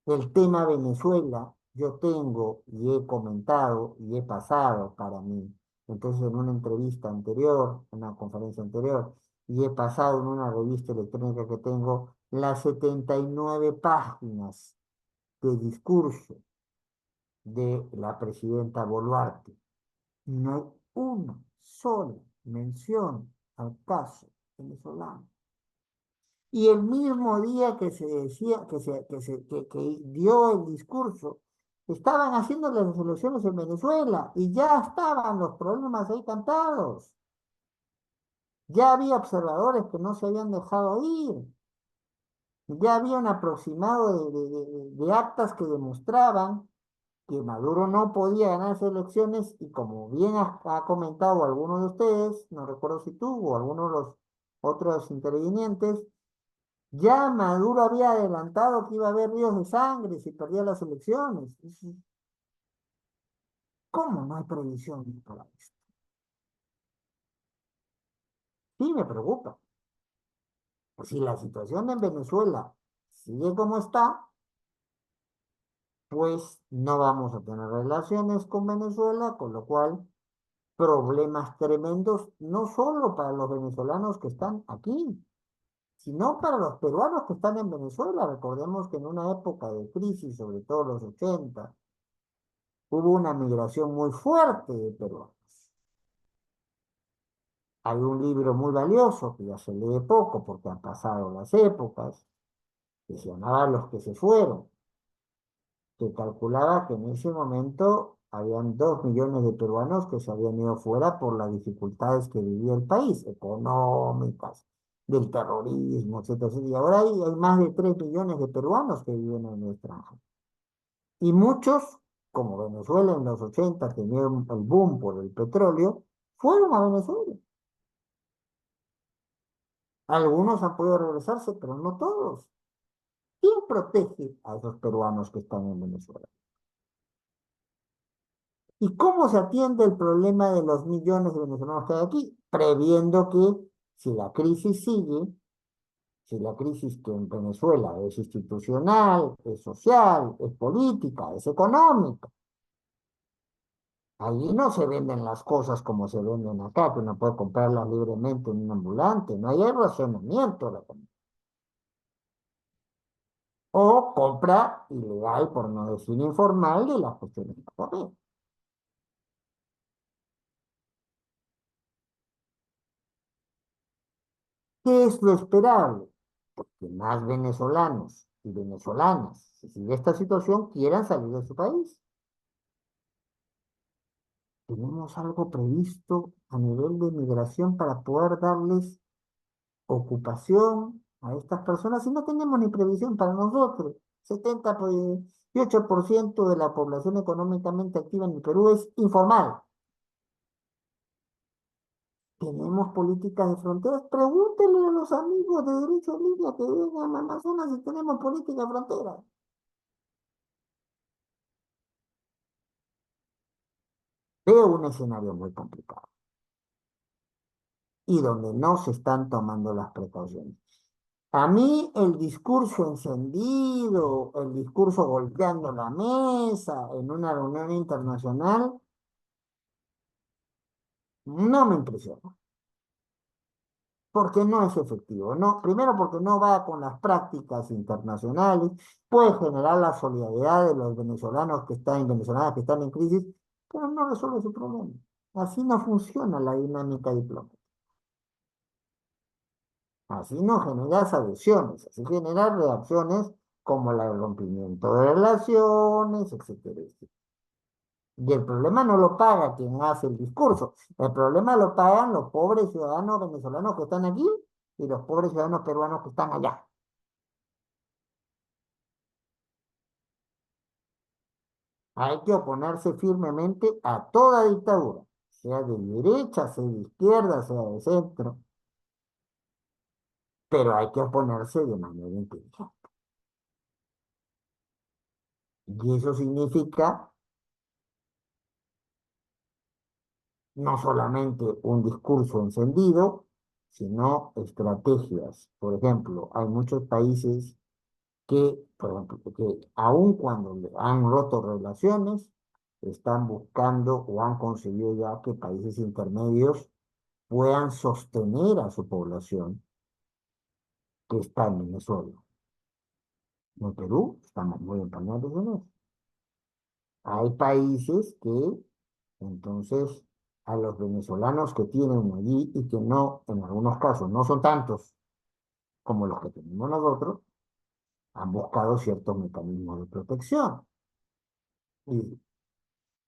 El tema Venezuela, yo tengo y he comentado y he pasado para mí, entonces en una entrevista anterior, una conferencia anterior, y he pasado en una revista electrónica que tengo las 79 páginas de discurso de la presidenta Boluarte. No hay una sola mención al caso venezolano. Y el mismo día que se decía, que dio el discurso, estaban haciendo las elecciones en Venezuela y ya estaban los problemas ahí cantados. Ya había observadores que no se habían dejado ir. Ya había un aproximado de actas que demostraban que Maduro no podía ganar esas elecciones y como bien ha comentado alguno de ustedes, no recuerdo si tú o alguno de los otros intervinientes, ya Maduro había adelantado que iba a haber ríos de sangre si perdía las elecciones. ¿Cómo no hay previsión para esto? Sí, me preocupa. Pues si la situación en Venezuela sigue como está, pues no vamos a tener relaciones con Venezuela, con lo cual problemas tremendos, no solo para los venezolanos que están aquí, sino para los peruanos que están en Venezuela. Recordemos que en una época de crisis, sobre todo los 80, hubo una migración muy fuerte de peruanos. Hay un libro muy valioso que ya se lee poco porque han pasado las épocas, que se llamaba Los que se fueron, que calculaba que en ese momento habían 2 millones de peruanos que se habían ido fuera por las dificultades que vivía el país, económicas, del terrorismo, etcétera, etcétera. Y ahora hay más de 3 millones de peruanos que viven en el extranjero. Y muchos, como Venezuela en los 80 tenían el boom por el petróleo, fueron a Venezuela. Algunos han podido regresarse, pero no todos. ¿Quién protege a esos peruanos que están en Venezuela? ¿Y cómo se atiende el problema de los millones de venezolanos que hay aquí? Previendo que si la crisis sigue, si la crisis que en Venezuela es institucional, es social, es política, es económica, allí no se venden las cosas como se venden acá, que uno puede comprarlas libremente en un ambulante, no hay racionamiento de la comida. O compra ilegal, por no decir informal, de las cuestiones de comer. ¿Qué es lo esperable? Porque más venezolanos y venezolanas, si sigue esta situación, quieran salir de su país. ¿Tenemos algo previsto a nivel de migración para poder darles ocupación a estas personas? Si no tenemos ni previsión para nosotros, 78% de la población económicamente activa en el Perú es informal. ¿Tenemos políticas de fronteras? Pregúntenle a los amigos de Derecho en Línea que vengan a Amazonas si tenemos política de fronteras. Veo un escenario muy complicado y donde no se están tomando las precauciones. A mí el discurso encendido, el discurso golpeando la mesa en una reunión internacional, no me impresiona, porque no es efectivo. No, primero porque no va con las prácticas internacionales, puede generar la solidaridad de los venezolanos que están, venezolanas que están en crisis, pero no resuelve su problema. Así no funciona la dinámica diplomática. Así no generas adhesiones, así generas reacciones como el rompimiento de relaciones, etcétera, etcétera. Y el problema no lo paga quien hace el discurso, el problema lo pagan los pobres ciudadanos venezolanos que están aquí y los pobres ciudadanos peruanos que están allá. Hay que oponerse firmemente a toda dictadura, sea de derecha, sea de izquierda, sea de centro, pero hay que oponerse de manera inteligente. Y eso significa no solamente un discurso encendido, sino estrategias. Por ejemplo, hay muchos países que, por ejemplo, que aun cuando han roto relaciones, están buscando o han conseguido ya que países intermedios puedan sostener a su población que está en Venezuela. En Perú estamos muy empañados en eso. Hay países que, entonces, a los venezolanos que tienen allí y que no, en algunos casos, no son tantos como los que tenemos nosotros, han buscado ciertos mecanismos de protección. Y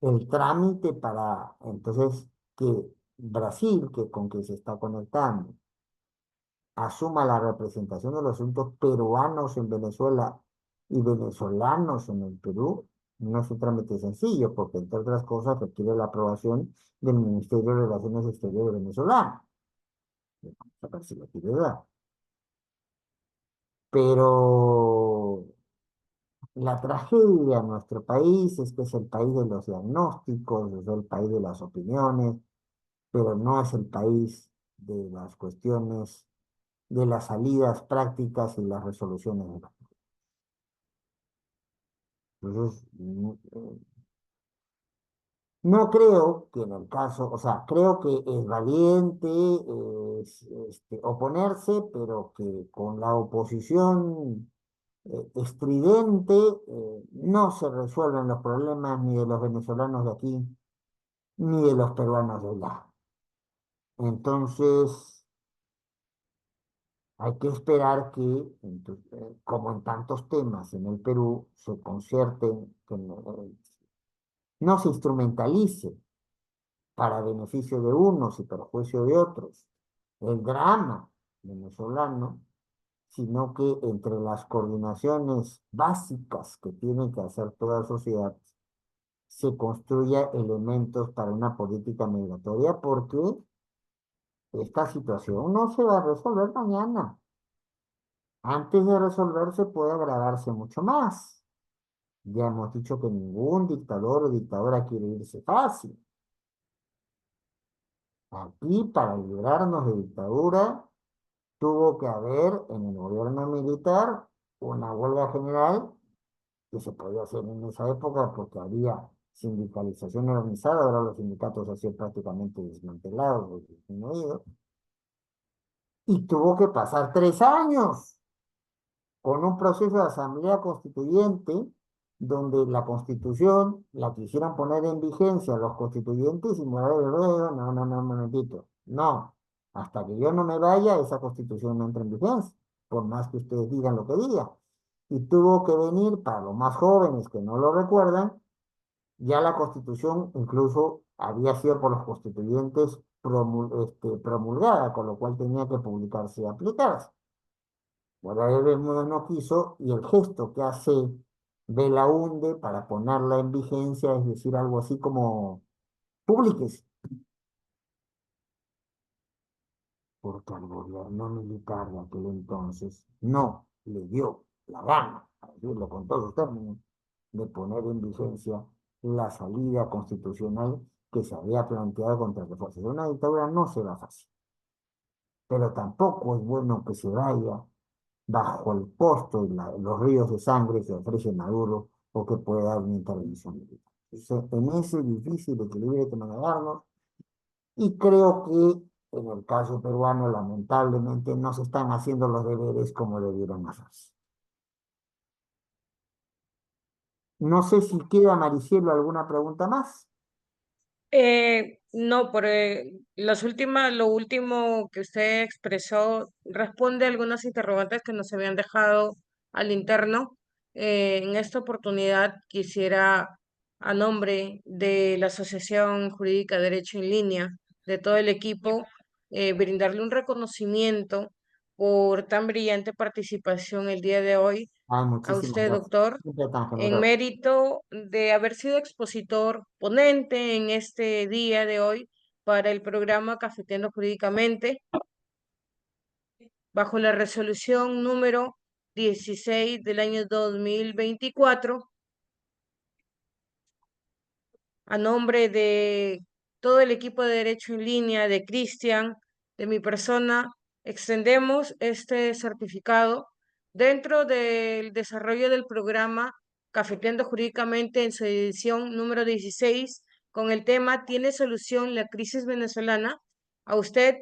el trámite para, entonces, que Brasil, que con que se está conectando, asuma la representación de los asuntos peruanos en Venezuela y venezolanos en el Perú, no es un trámite sencillo, porque entre otras cosas requiere la aprobación del Ministerio de Relaciones Exteriores venezolano. A ver si lo quiere dar. Pero la tragedia en nuestro país es que es el país de los diagnósticos, es el país de las opiniones, pero no es el país de las cuestiones, de las salidas prácticas y las resoluciones de los. Entonces, no creo que en el caso, o sea, creo que es valiente oponerse, pero que con la oposición estridente no se resuelven los problemas ni de los venezolanos de aquí, ni de los peruanos de allá. Entonces, hay que esperar que, como en tantos temas en el Perú, se concierten, que no se instrumentalice para beneficio de unos y perjuicio de otros el drama venezolano, sino que entre las coordinaciones básicas que tiene que hacer toda sociedad se construya elementos para una política migratoria, porque esta situación no se va a resolver mañana. Antes de resolverse puede agravarse mucho más. Ya hemos dicho que ningún dictador o dictadora quiere irse fácil. Aquí, para librarnos de dictadura, tuvo que haber en el gobierno militar una huelga general que se podía hacer en esa época porque había sindicalización organizada, ahora los sindicatos han sido prácticamente desmantelados o disminuidos, y tuvo que pasar 3 años con un proceso de asamblea constituyente donde la constitución la quisieran poner en vigencia los constituyentes y Morales Rueda, no, no, no, un momentito, no, hasta que yo no me vaya, esa constitución no entra en vigencia, por más que ustedes digan lo que digan. Y tuvo que venir, para los más jóvenes que no lo recuerdan, ya la constitución incluso había sido por los constituyentes promulgada, con lo cual tenía que publicarse y aplicarse. Morales Bermúdez no quiso y el gesto que hace Belaúnde para ponerla en vigencia es decir algo así como públiquese, porque al gobierno militar de aquel entonces no le dio la gana, a decirlo con todos los términos, de poner en vigencia la salida constitucional que se había planteado contra las fuerzas. Una dictadura no se va fácil, pero tampoco es bueno que se vaya bajo el costo y los ríos de sangre que ofrece Maduro o que puede dar una intervención militar. Entonces, en ese difícil equilibrio hay que manejarnos y creo que en el caso peruano lamentablemente no se están haciendo los deberes como debieran hacerse. No sé si queda, Maricielo, alguna pregunta más. No, por lo último que usted expresó responde a algunas interrogantes que nos habían dejado al interno. En esta oportunidad quisiera a nombre de la Asociación Jurídica Derecho en Línea, de todo el equipo, brindarle un reconocimiento por tan brillante participación el día de hoy Ay, a muchísimas usted, gracias. doctor, Siempre tan en generoso. mérito de haber sido expositor ponente en este día de hoy para el programa Cafeteando Jurídicamente, bajo la resolución número 16 del año 2024, a nombre de todo el equipo de Derecho en Línea, de Cristian, de mi persona, extendemos este certificado dentro del desarrollo del programa Cafeteando Jurídicamente en su edición número 16 con el tema ¿Tiene solución la crisis venezolana? A usted,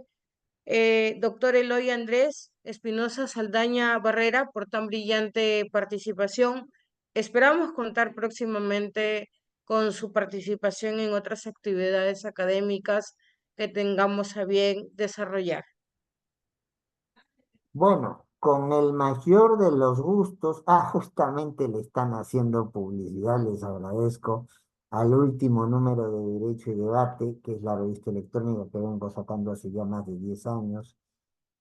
doctor Eloy Andrés Espinosa Saldaña Barrera, por tan brillante participación. Esperamos contar próximamente con su participación en otras actividades académicas que tengamos a bien desarrollar. Bueno, con el mayor de los gustos, justamente le están haciendo publicidad, les agradezco, al último número de Derecho y Debate, que es la revista electrónica que vengo sacando hace ya más de 10 años,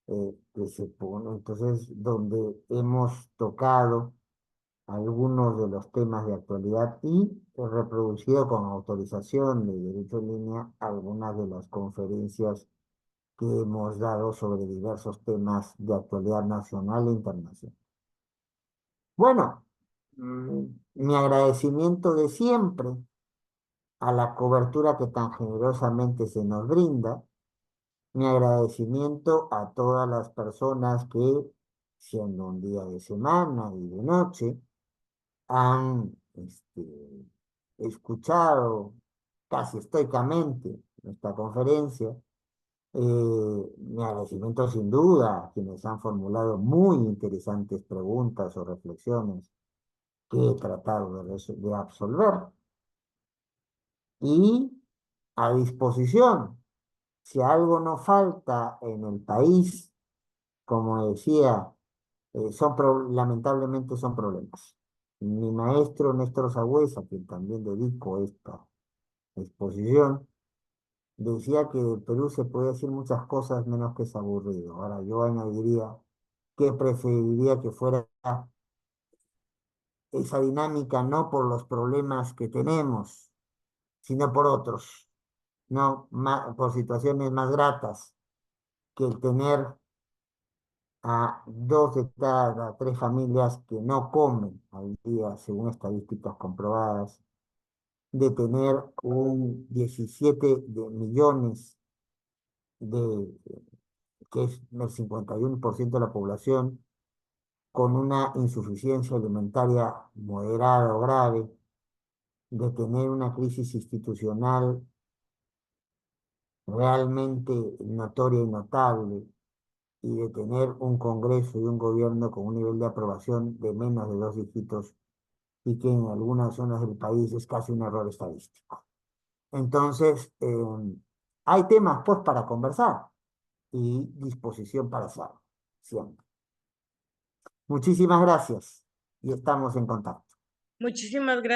que se pone, entonces, donde hemos tocado algunos de los temas de actualidad y reproducido con autorización de Derecho en Línea algunas de las conferencias que hemos dado sobre diversos temas de actualidad nacional e internacional. Bueno, mi agradecimiento de siempre a la cobertura que tan generosamente se nos brinda, mi agradecimiento a todas las personas que, siendo un día de semana y de noche, han escuchado casi estoicamente nuestra conferencia. Mi agradecimiento sin duda a quienes han formulado muy interesantes preguntas o reflexiones que he tratado de absolver. Y a disposición, si algo no falta en el país, como decía, lamentablemente son problemas. Mi maestro Néstor Sagüesa, a quien también dedico esta exposición, decía que del Perú se puede decir muchas cosas menos que es aburrido. Ahora yo añadiría que preferiría que fuera esa dinámica no por los problemas que tenemos, sino por otros, no por situaciones más gratas que el tener a 2 de cada 3 familias que no comen al día, según estadísticas comprobadas, de tener un 17 de millones de, que es el 51% de la población, con una insuficiencia alimentaria moderada o grave, de tener una crisis institucional realmente notoria y notable, y de tener un Congreso y un gobierno con un nivel de aprobación de menos de 2 dígitos y que en algunas zonas del país es casi un error estadístico. Entonces, hay temas pues para conversar y disposición para hacerlo, siempre. Muchísimas gracias y estamos en contacto. Muchísimas gracias.